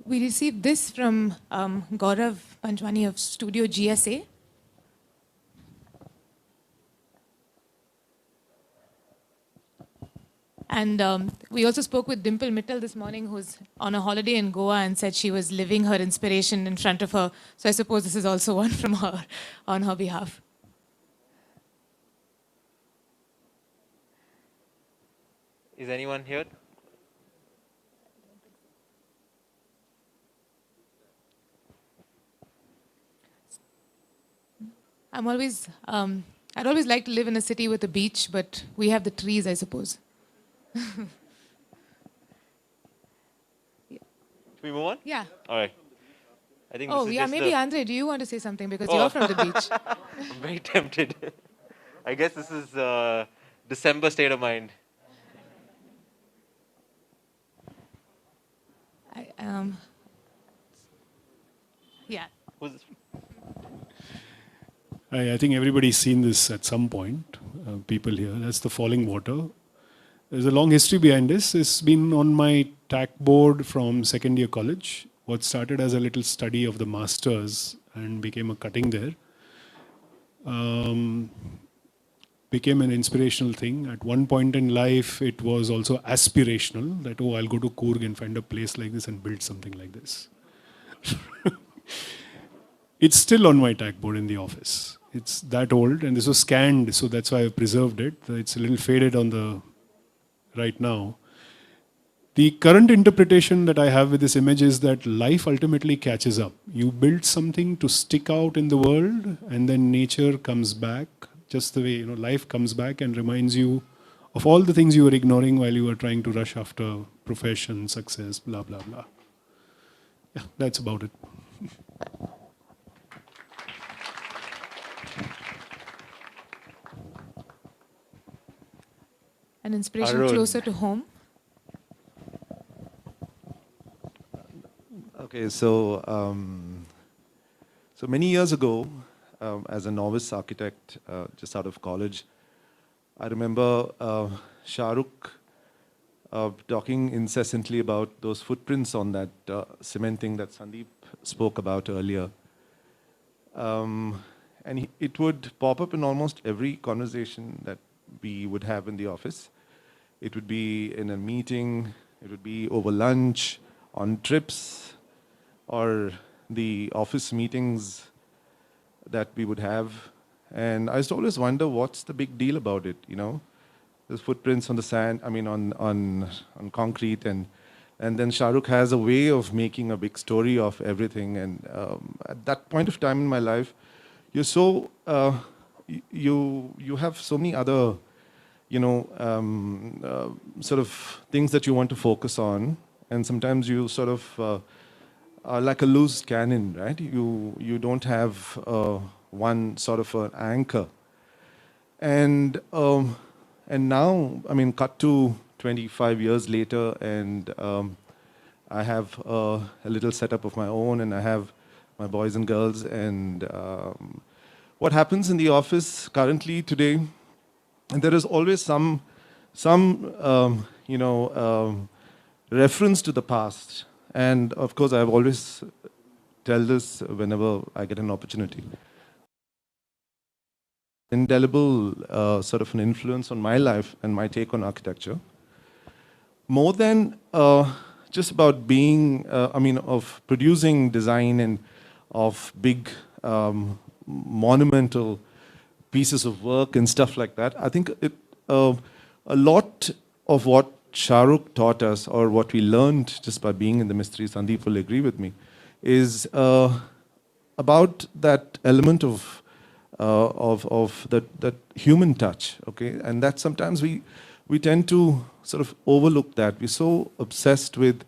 We received this from Gaurav Panchwani of Studio GSA. And we also spoke with Dimple Mittal this morning, who's on a holiday in Goa, and said she was living her inspiration in front of her. So I suppose this is also one from her on her behalf. Is anyone here? I'd always like to live in a city with a beach, but we have the trees, I suppose. Should we move on? Yeah. All right. I think Oh, this is yeah, just maybe the... Andre, do you want to say something? Because Oh. you're from the beach. I'm very tempted. I guess this is December state of mind. Yeah. Who's this? I think everybody's seen this at some point, people here. That's the falling water. There's a long history behind this. It's been on my TAC board from second year college. What started as a little study of the masters and became a cutting there. Became an inspirational thing. At one point in life, it was also aspirational, that, oh, I'll go to Coorg and find a place like this and build something like this. It's still on my TAC board in the office. It's that old, and this was scanned, so that's why I preserved it. It's a little faded on the right now. The current interpretation that I have with this image is that life ultimately catches up. You build something to stick out in the world, and then nature comes back, just the way life comes back and reminds you of all the things you were ignoring while you were trying to rush after profession, success, blah, blah, blah. Yeah, that's about it. An inspiration Arun. closer to home. Okay, so so many years ago, as a novice architect, just out of college, I remember Shah Rukh talking incessantly about those footprints on that cement thing that Sandeep spoke about earlier. And it would pop up in almost every conversation that we would have in the office. It would be in a meeting, it would be over lunch, on trips, or the office meetings that we would have. And I used to always wonder, what's the big deal about it, There's footprints on the sand, on concrete, and then Shah Rukh has a way of making a big story of everything. And at that point of time in my life, you're so, you have so many other, sort of things that you want to focus on. And sometimes you sort of are like a loose cannon, right? You don't have one sort of an anchor. And now, cut to 25 years later, and I have a little setup of my own, and I have my boys and girls. And what happens in the office currently today, and there is always some reference to the past. And of course, I've always tell this whenever I get an opportunity. Indelible sort of an influence on my life and my take on architecture. More than just about being, of producing design and of big monumental pieces of work and stuff like that. I think a lot of what Shah Rukh taught us, or what we learned just by being in the mystery, Sandeep will agree with me, is about that element of that human touch, okay? And that sometimes we tend to sort of overlook that. We're so obsessed with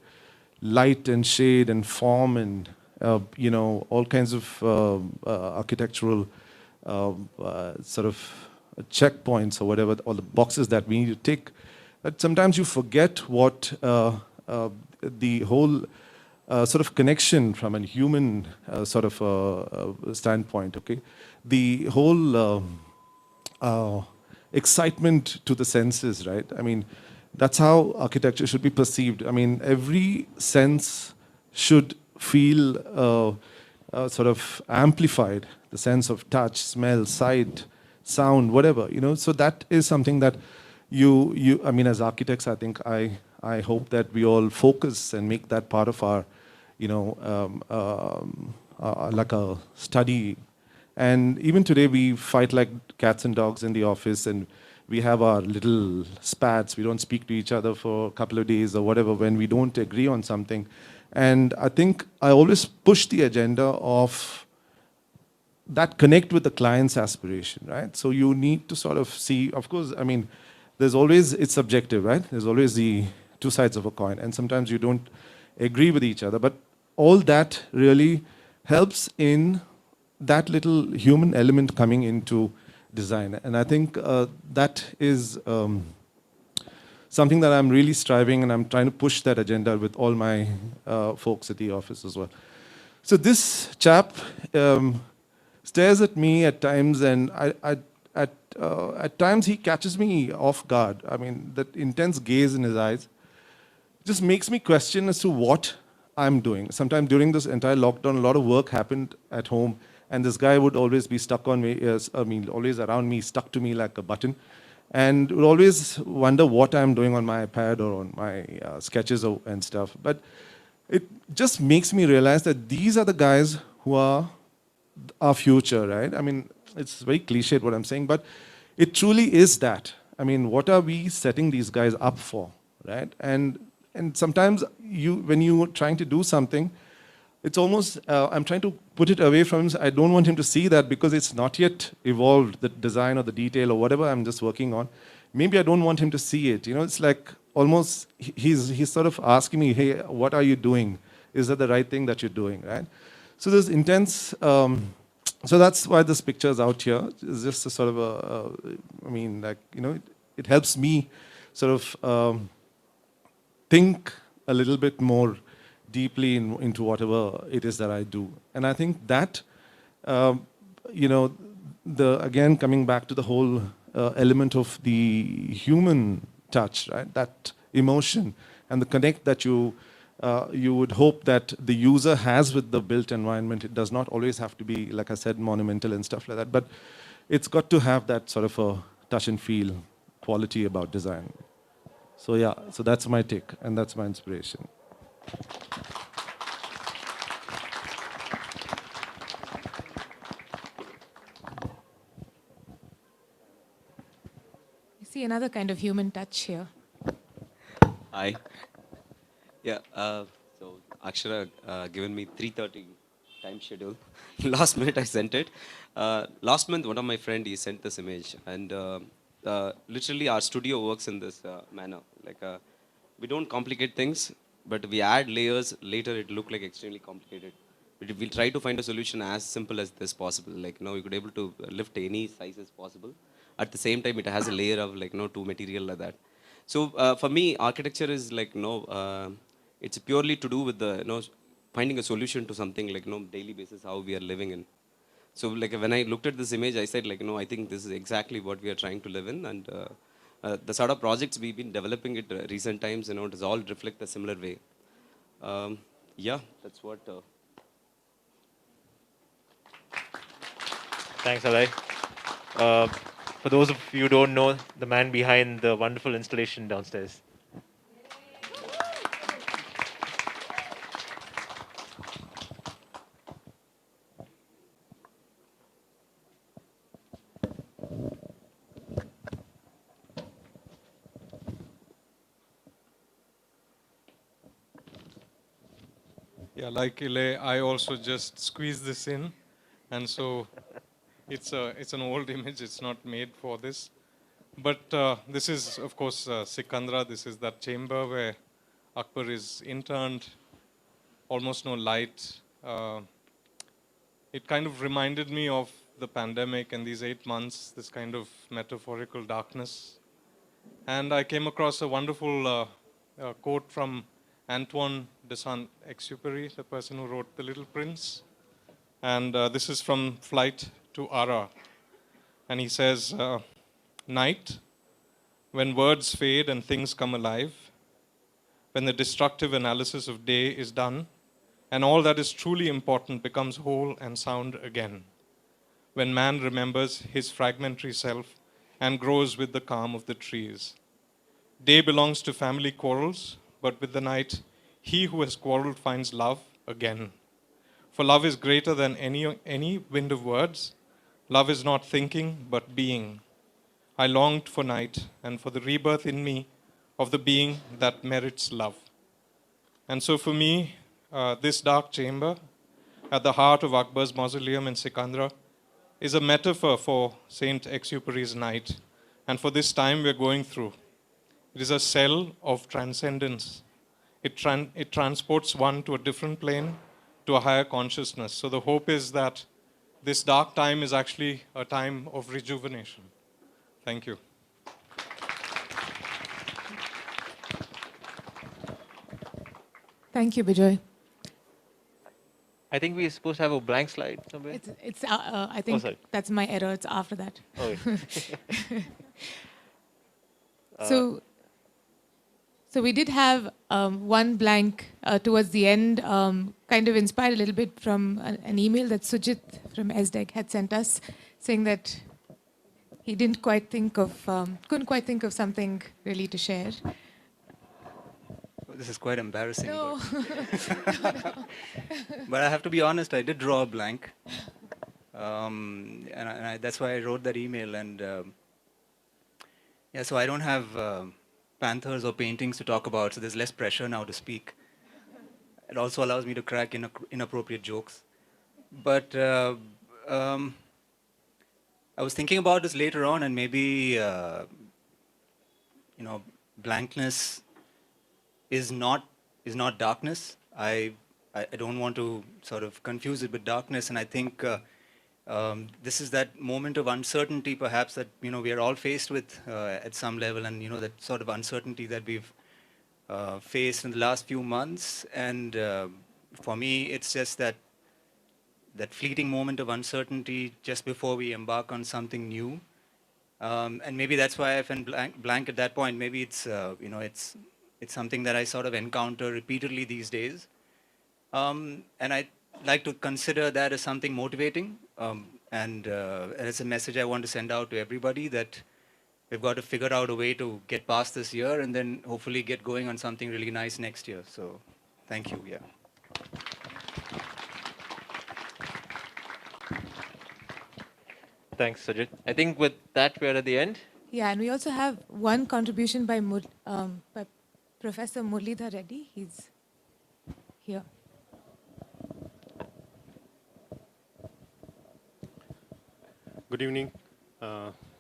light and shade and form and all kinds of architectural sort of checkpoints or whatever, all the boxes that we need to tick, that sometimes you forget what the whole sort of connection from a human sort of standpoint, okay? The whole excitement to the senses, right? That's how architecture should be perceived. Every sense should feel sort of amplified, the sense of touch, smell, sight, sound, whatever, So that is something that I mean, as architects, I think I hope that we all focus and make that part of our, like a study. And even today, we fight like cats and dogs in the office, and we have our little spats. We don't speak to each other for a couple of days or whatever when we don't agree on something. And I think I always push the agenda of that connect with the client's aspiration, right? So you need to sort of see, of course, I mean, there's always, it's subjective, right? There's always the two sides of a coin, and sometimes you don't agree with each other, but all that really helps in that little human element coming into design. And I think that is something that I'm really striving, and I'm trying to push that agenda with all my folks at the office as well. So this chap stares at me at times, and at times he catches me off guard. I mean, that intense gaze in his eyes just makes me question as to what I'm doing. Sometimes during this entire lockdown, a lot of work happened at home, and this guy would always be stuck on me, always around me, stuck to me like a button, and would always wonder what I'm doing on my iPad or on my sketches and stuff. But it just makes me realize that these are the guys who are our future, right? I mean, it's very cliched what I'm saying, but it truly is that. I mean, what are we setting these guys up for, right? And sometimes when you're trying to do something, it's almost, I'm trying to put it away from him. I don't want him to see that because it's not yet evolved, the design or the detail or whatever I'm just working on. Maybe I don't want him to see it. You know, it's like almost, he's sort of asking me, hey, what are you doing? Is that the right thing that you're doing, right? So there's intense, so that's why this picture is out here. It's just a sort of I mean, like, you know, it helps me sort of think a little bit more deeply into whatever it is that I do. And I think that, you know, again, coming back to the whole element of the human touch, right? That emotion and the connect that you would hope that the user has with the built environment. It does not always have to be, like I said, monumental and stuff like that, but it's got to have that sort of a touch and feel quality about design. So yeah, so that's my take, and that's my inspiration. You see another kind of human touch here. Hi. Yeah, so Akshara given me 3:30 time schedule. Last minute I sent it. Last month, one of my friend, he sent this image, and literally our studio works in this manner. Like we don't complicate things, but we add layers. Later it look like extremely complicated. But we'll try to find a solution as simple as this possible. Like, you know, you could able to lift any sizes possible. At the same time, it has a layer of, like, you know, two material like that. So for me, architecture is like, you know, it's purely to do with the, you know, finding a solution to something, like, you know, daily basis how we are living in. So like when I looked at this image, I said, like, you know, I think this is exactly what we are trying to live in, and the sort of projects we've been developing it recent times, you know, it all reflect a similar way. Yeah, that's what. Thanks, Alay. For those of you who don't know, the man behind the wonderful installation downstairs. Yeah, like Ile, I also just squeezed this in, and so it's an old image. It's not made for this, but this is, of course, Sikandra. This is that chamber where Akbar is interned. Almost no light. It kind of reminded me of the pandemic and these 8 months. This kind of metaphorical darkness, and I came across a wonderful quote from Antoine de Saint-Exupéry, the person who wrote The Little Prince. And this is from Flight to Ara. And he says, night, when words fade and things come alive, when the destructive analysis of day is done, and all that is truly important becomes whole and sound again, when man remembers his fragmentary self and grows with the calm of the trees. Day belongs to family quarrels, but with the night, he who has quarreled finds love again. For love is greater than any wind of words. Love is not thinking, but being. I longed for night and for the rebirth in me of the being that merits love. And so for me, this dark chamber at the heart of Akbar's mausoleum in Sikandra is a metaphor for Saint Exupéry's night and for this time we're going through. It is a cell of transcendence. It transports one to a different plane, to a higher consciousness. So the hope is that this dark time is actually a time of rejuvenation. Thank you. Thank you, Bijoy. I think we're supposed to have a blank slide somewhere. I think that's my error. It's after that. Oh, So we did have one blank towards the end, kind of inspired a little bit from an email that Sujit from SDEC had sent us, saying that he didn't quite think of, couldn't quite think of something really to share. This is quite embarrassing. No. But I have to be honest, I did draw a blank. That's why I wrote that email. And yeah, so I don't have panthers or paintings to talk about, so there's less pressure now to speak. It also allows me to crack inappropriate jokes. But I was thinking about this later on, and maybe, blankness is not darkness. I don't want to sort of confuse it with darkness, and I think this is that moment of uncertainty, perhaps, that we are all faced with at some level, and that sort of uncertainty that we've faced in the last few months. And for me, it's just that fleeting moment of uncertainty just before we embark on something new. And maybe that's why I felt blank at that point. Maybe it's it's something that I sort of encounter repeatedly these days. And I like to consider that as something motivating. And it's a message I want to send out to everybody, that we've got to figure out a way to get past this year and then hopefully get going on something really nice next year. So thank you. Yeah. Thanks, Sujit. I think with that, we're at the end. Yeah, and we also have one contribution by Professor Murlidhar Reddy. He's here. Good evening.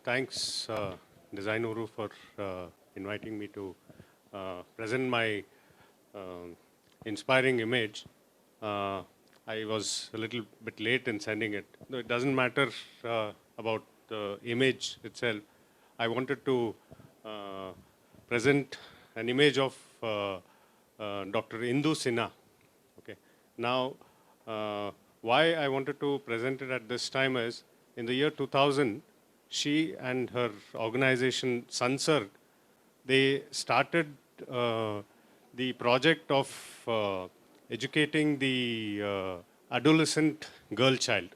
Thanks, Designuru, for inviting me to present my inspiring image. I was a little bit late in sending it. No, it doesn't matter about the image itself. I wanted to present an image of Dr. Indu Sinha. Okay. Now, why I wanted to present it at this time is, in the year 2000, she and her organization Sansarg, they started the project of educating the adolescent girl child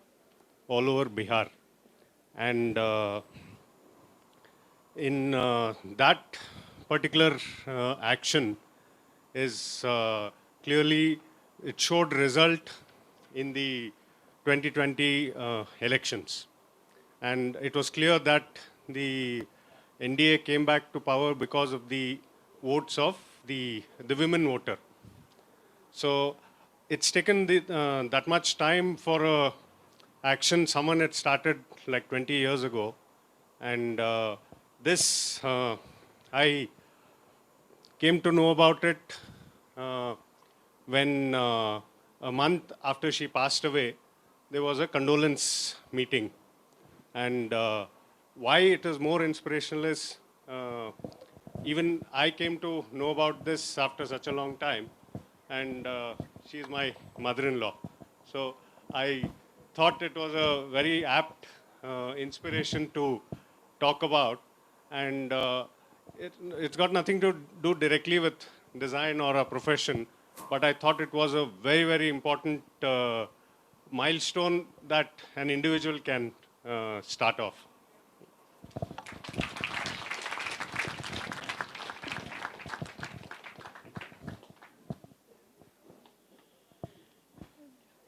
all over Bihar. And in that particular action is clearly, it showed result in the 2020 elections. And it was clear that the NDA came back to power because of the votes of the women voter. So it's taken that much time for action someone had started like 20 years ago. And this, I came to know about it when a month after she passed away, there was a condolence meeting. And why it is more inspirational is, even I came to know about this after such a long time. And she's my mother-in-law. So I thought it was a very apt inspiration to talk about. And it's got nothing to do directly with design or a profession, but I thought it was a very, very important milestone that an individual can start off.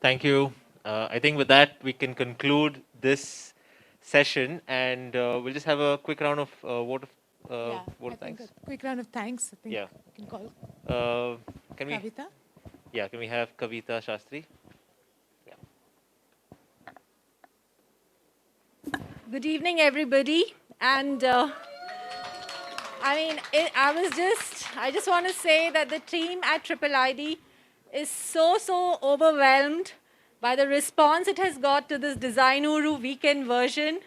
Thank you. I think with that, we can conclude this session, and we'll just have a quick round of vote of thanks. A quick round of thanks. I think Yeah. we can call. Can we? Kavita? Yeah. Can we have Kavita Shastri? Good evening, everybody. And I just want to say that the team at Triple ID is so overwhelmed by the response it has got to this Designuru weekend version.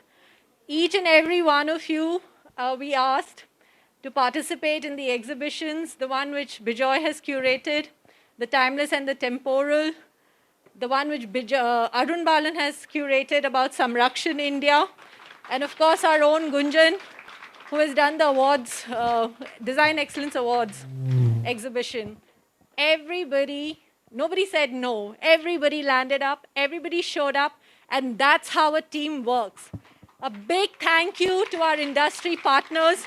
Each and every one of you, we asked to participate in the exhibitions, the one which Bijoy has curated, the Timeless and the Temporal, the one which Arun Balan has curated about Samrakshan India, and of course our own Gunjan, who has done the awards, Design Excellence Awards exhibition. Everybody, nobody said no. Everybody landed up, everybody showed up, and that's how a team works. A big thank you to our industry partners,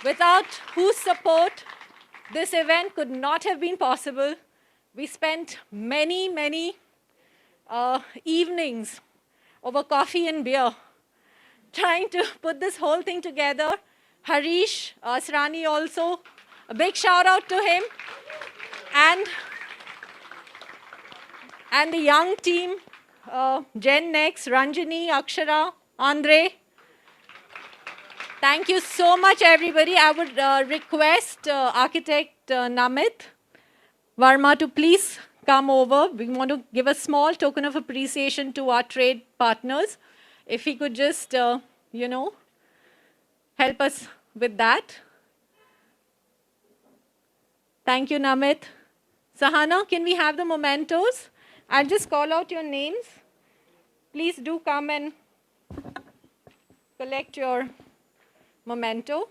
without whose support this event could not have been possible. We spent many evenings over coffee and beer trying to put this whole thing together. Harish Asrani also, a big shout out to him. And the young team, Jen Next, Ranjani, Akshara, Andre. Thank you so much, everybody. I would request architect Namit Verma to please come over. We want to give a small token of appreciation to our trade partners. If he could just, help us with that. Thank you, Namit. Sahana, can we have the mementos? I'll just call out your names. Please do come and collect your memento.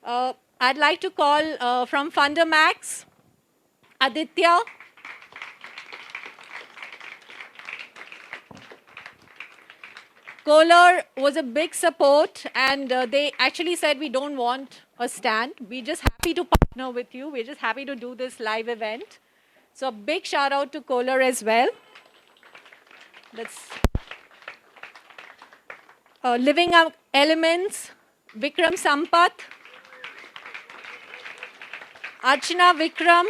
I'd like to call from Fundamax, Aditya. Kohler was a big support, and they actually said we don't want a stand. We're just happy to partner with you. We're just happy to do this live event. So a big shout out to Kohler as well. That's Living Up Elements, Vikram Sampath, Archana Vikram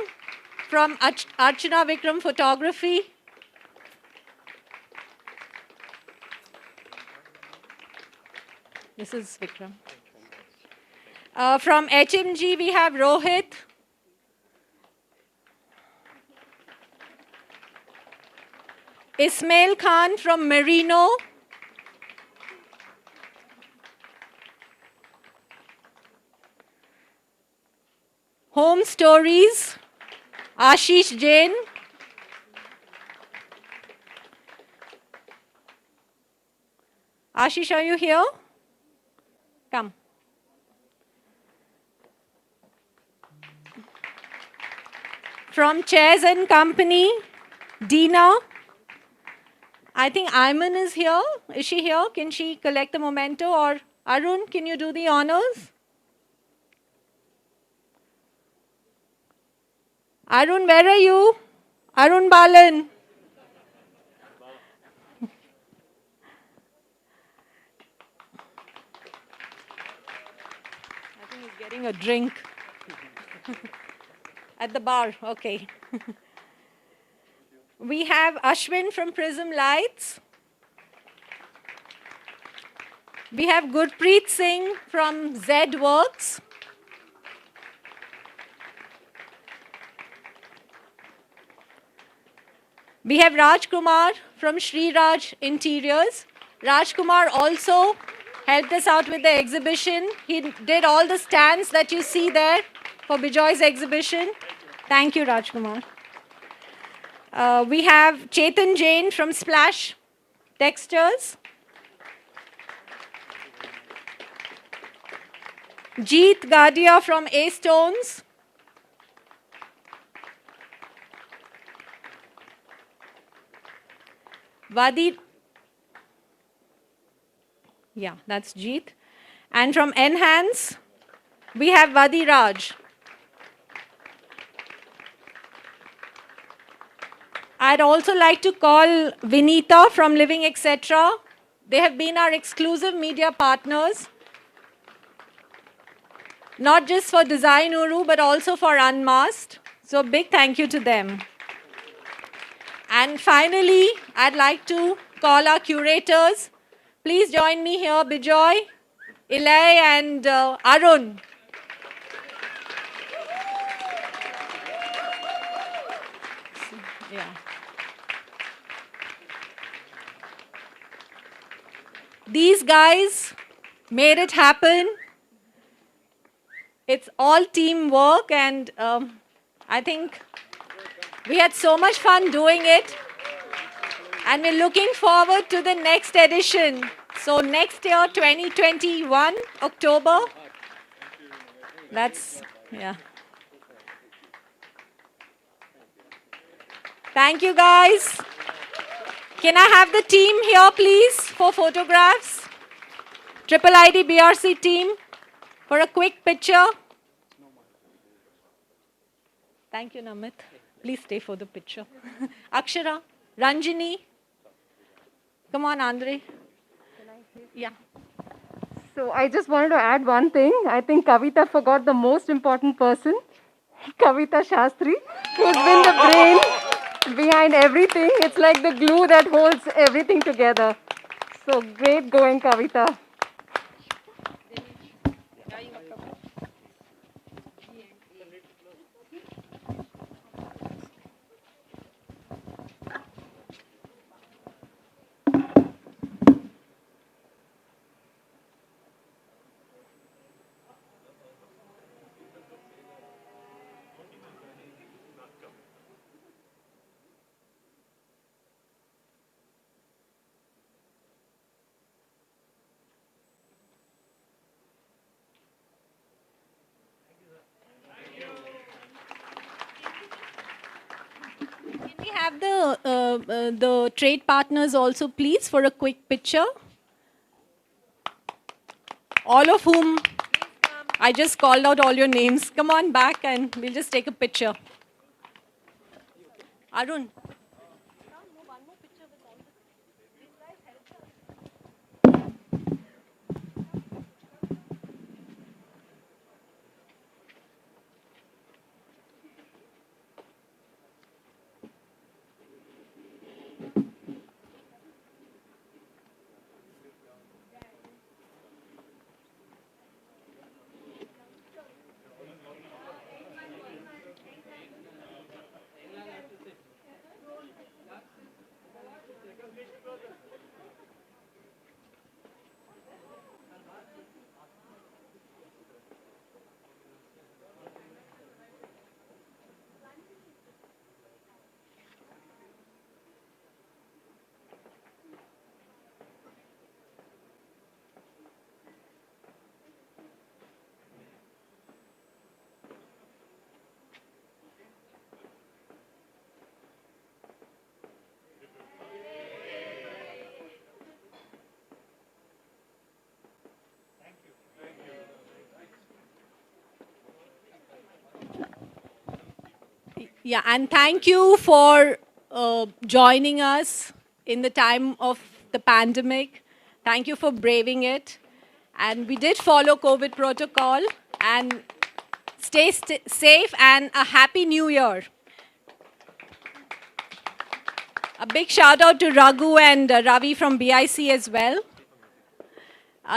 from Archana Vikram Photography. This is Vikram. From HMG, we have Rohit. Ismail Khan from Merino. Home Stories, Ashish Jain. Ashish, are you here? Come. From Chairs and Company, Dina. I think Ayman is here. Is she here? Can she collect the memento? Or Arun, can you do the honors? Arun, where are you? Arun Balan. I think he's getting a drink. At the bar, okay. We have Ashwin from Prism Lights. We have Gurpreet Singh from Z Works. We have Raj Kumar from Sri Raj Interiors. Raj Kumar also helped us out with the exhibition. He did all the stands that you see there for Bijoy's exhibition. Thank you, Raj Kumar. We have Chetan Jain from Splash Textures. Jeet Gadia from A Stones. Vadi, yeah, that's Jeet. And from Enhance, we have Vadi Raj. I'd also like to call Vinita from Living Etc. They have been our exclusive media partners, not just for Designuru, but also for Unmasked. So a big thank you to them. And finally, I'd like to call our curators. Please join me here, Bijoy, Ilay, and Arun. Yeah. These guys made it happen. It's all teamwork, and I think we had so much fun doing it. And we're looking forward to the next edition. So next year, 2021, October. That's, yeah. Thank you, guys. Can I have the team here, please, for photographs? Triple ID BRC team for a quick picture. Thank you, Namit. Please stay for the picture. Akshara, Ranjini. Come on, Andre. Yeah. So I just wanted to add one thing. I think Kavita forgot the most important person, Kavita Shastri, who's been the brain behind everything. It's like the glue that holds everything together. So great going, Kavita. Can we have the trade partners also, please, for a quick picture? All of whom I just called out all your names. Come on back and we'll just take a picture. Arun. Yeah, and thank you for joining us in the time of the pandemic. Thank you for braving it. And we did follow COVID protocol. And stay safe and a happy new year. A big shout out to Raghu and Ravi from BIC as well.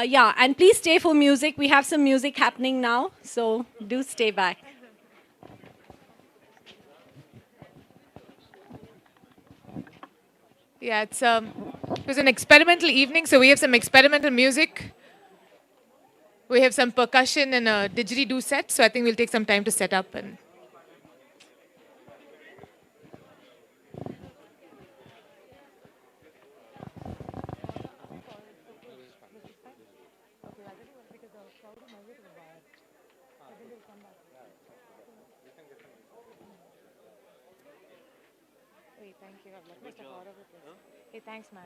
Yeah, and please stay for music. We have some music happening now, so do stay back. Yeah, it was an experimental evening, so we have some experimental music. We have some percussion and a didgeridoo set, so I think we'll take some time to set up. And thank you. Hey, thanks, man.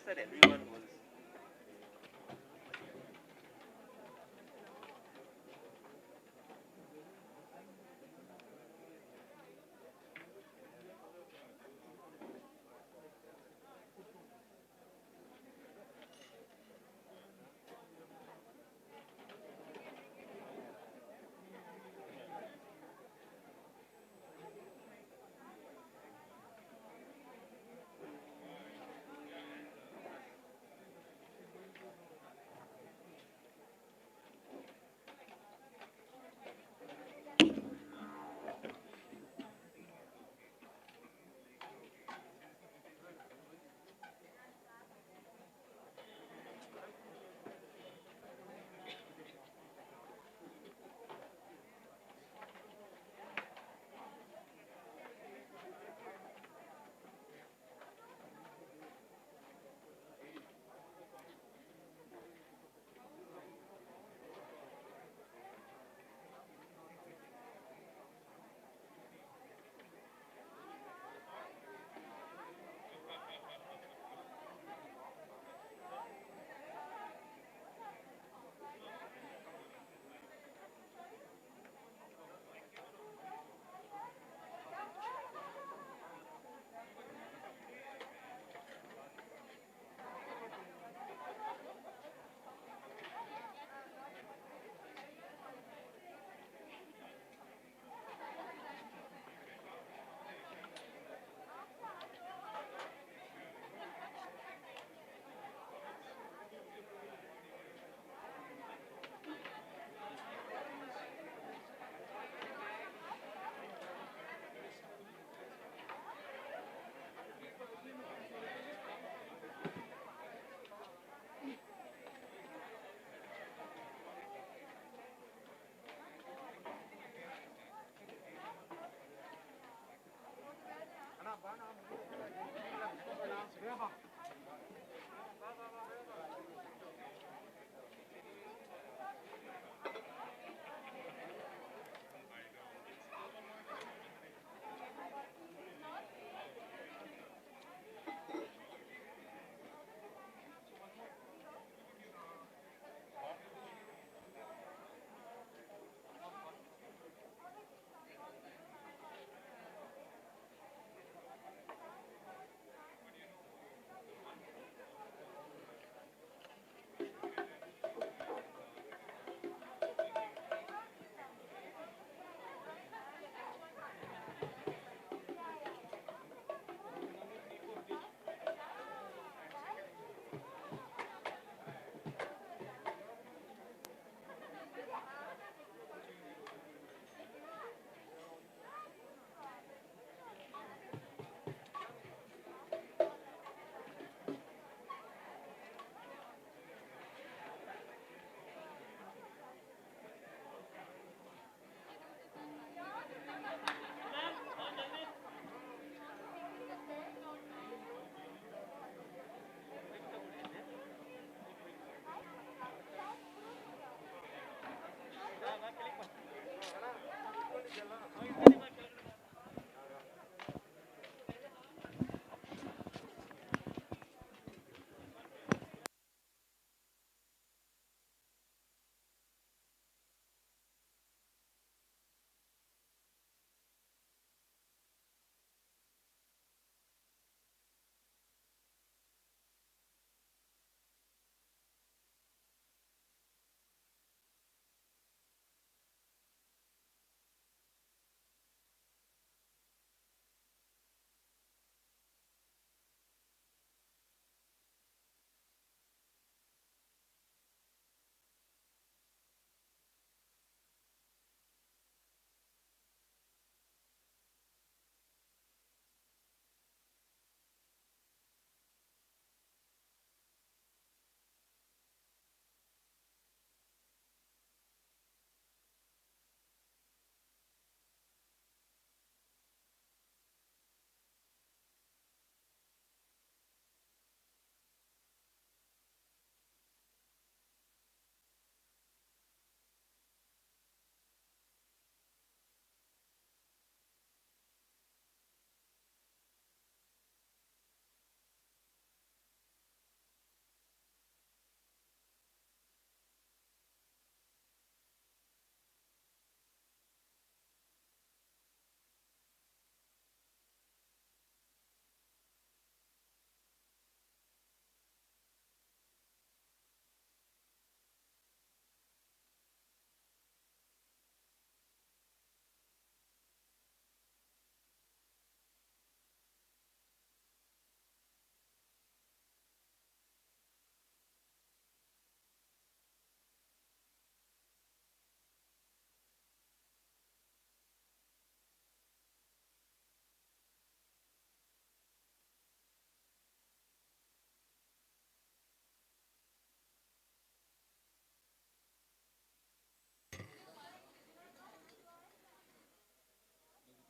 that everyone was.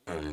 Can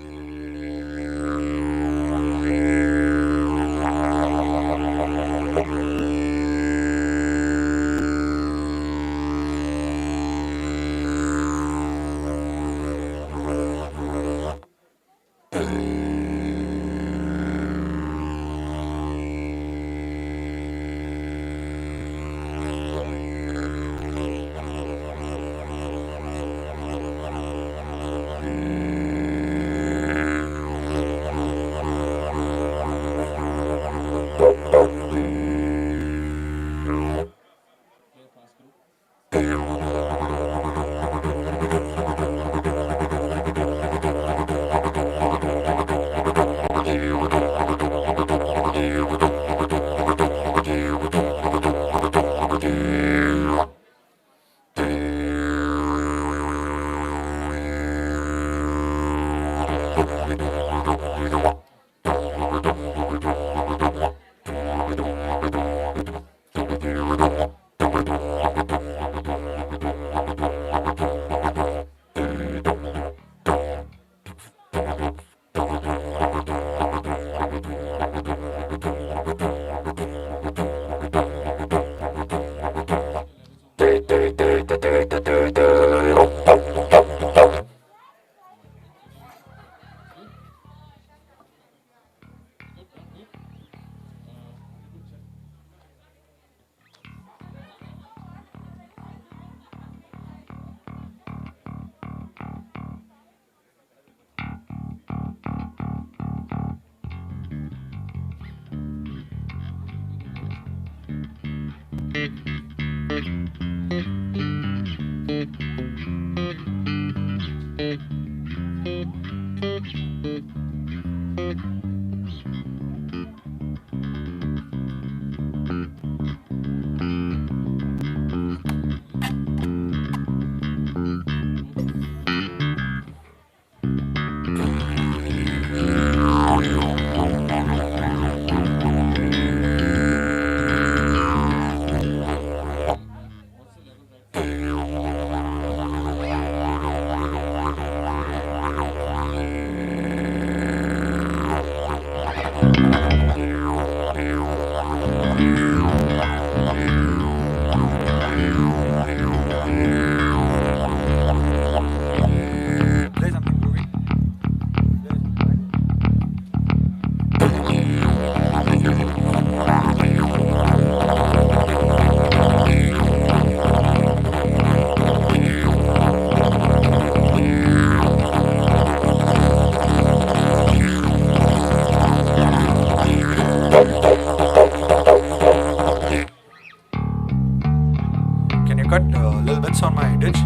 you cut little bits on my ditch?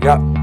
Yeah.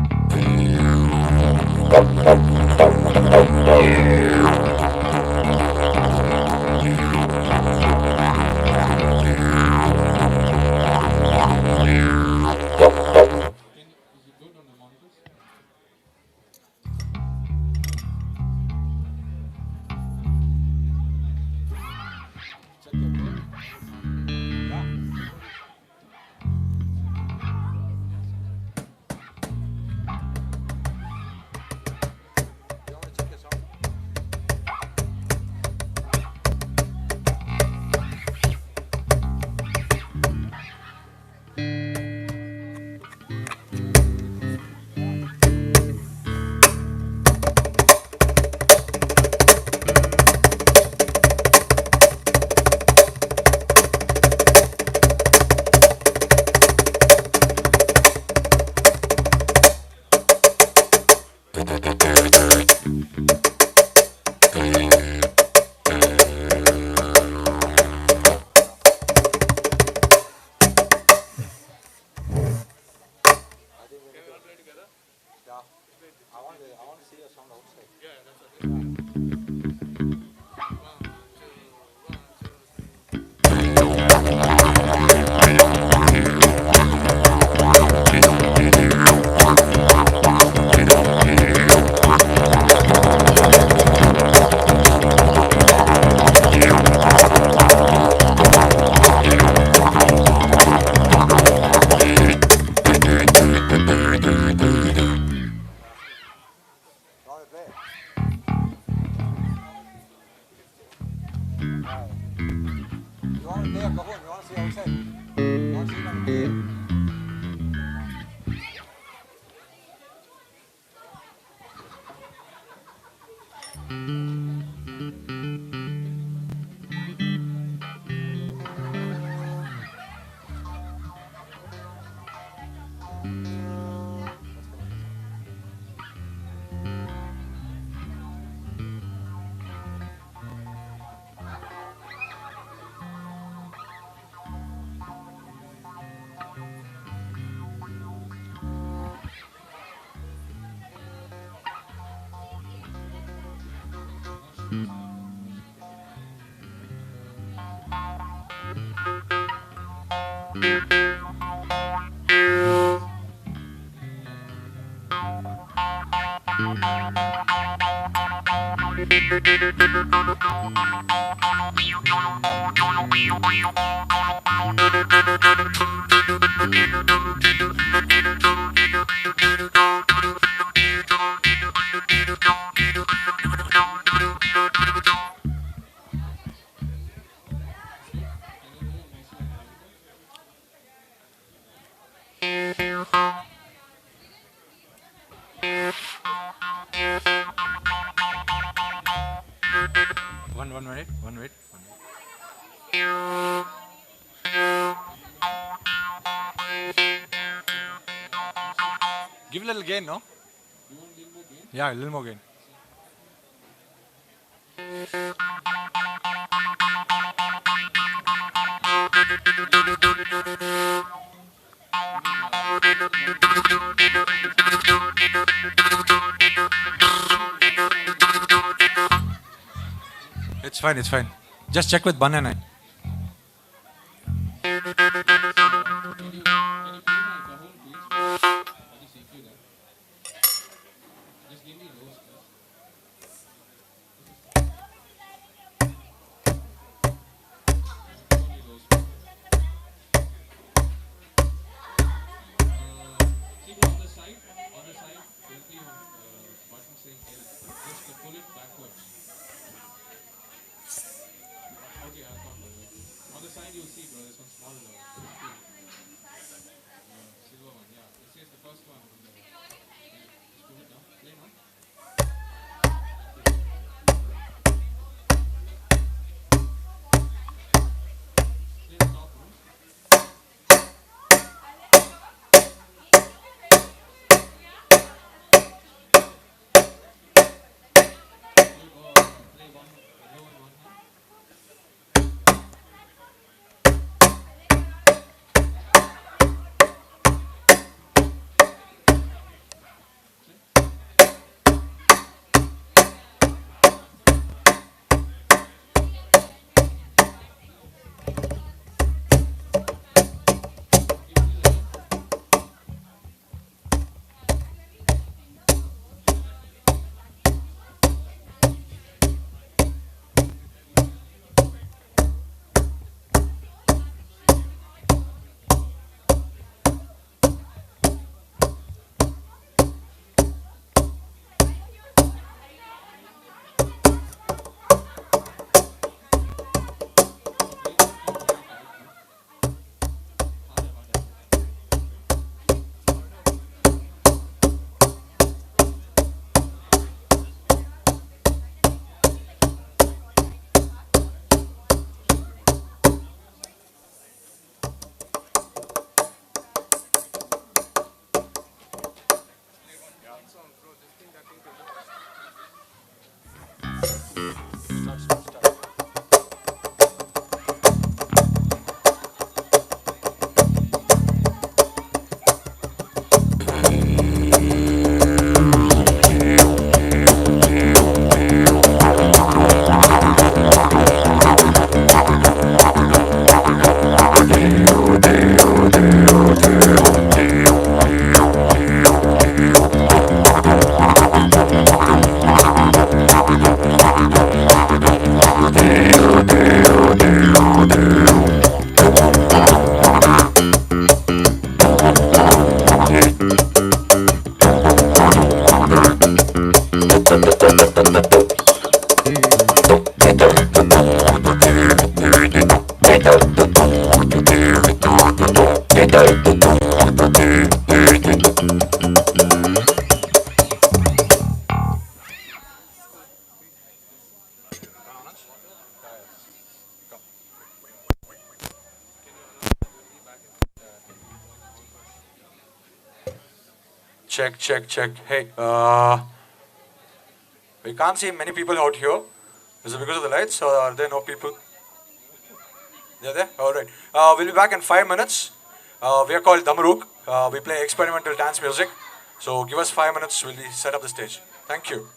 One minute, one minute. Give a little gain, no? Yeah, a little more gain. It's fine, it's fine. Just check with Bun and I. Check, check, check. Hey, we can't see many people out here. Is it because of the lights or are there no people? They're there? Alright. We'll be back in 5 minutes. We are called Damaruk. We play experimental dance music. So give us 5 minutes, we'll set up the stage. Thank you.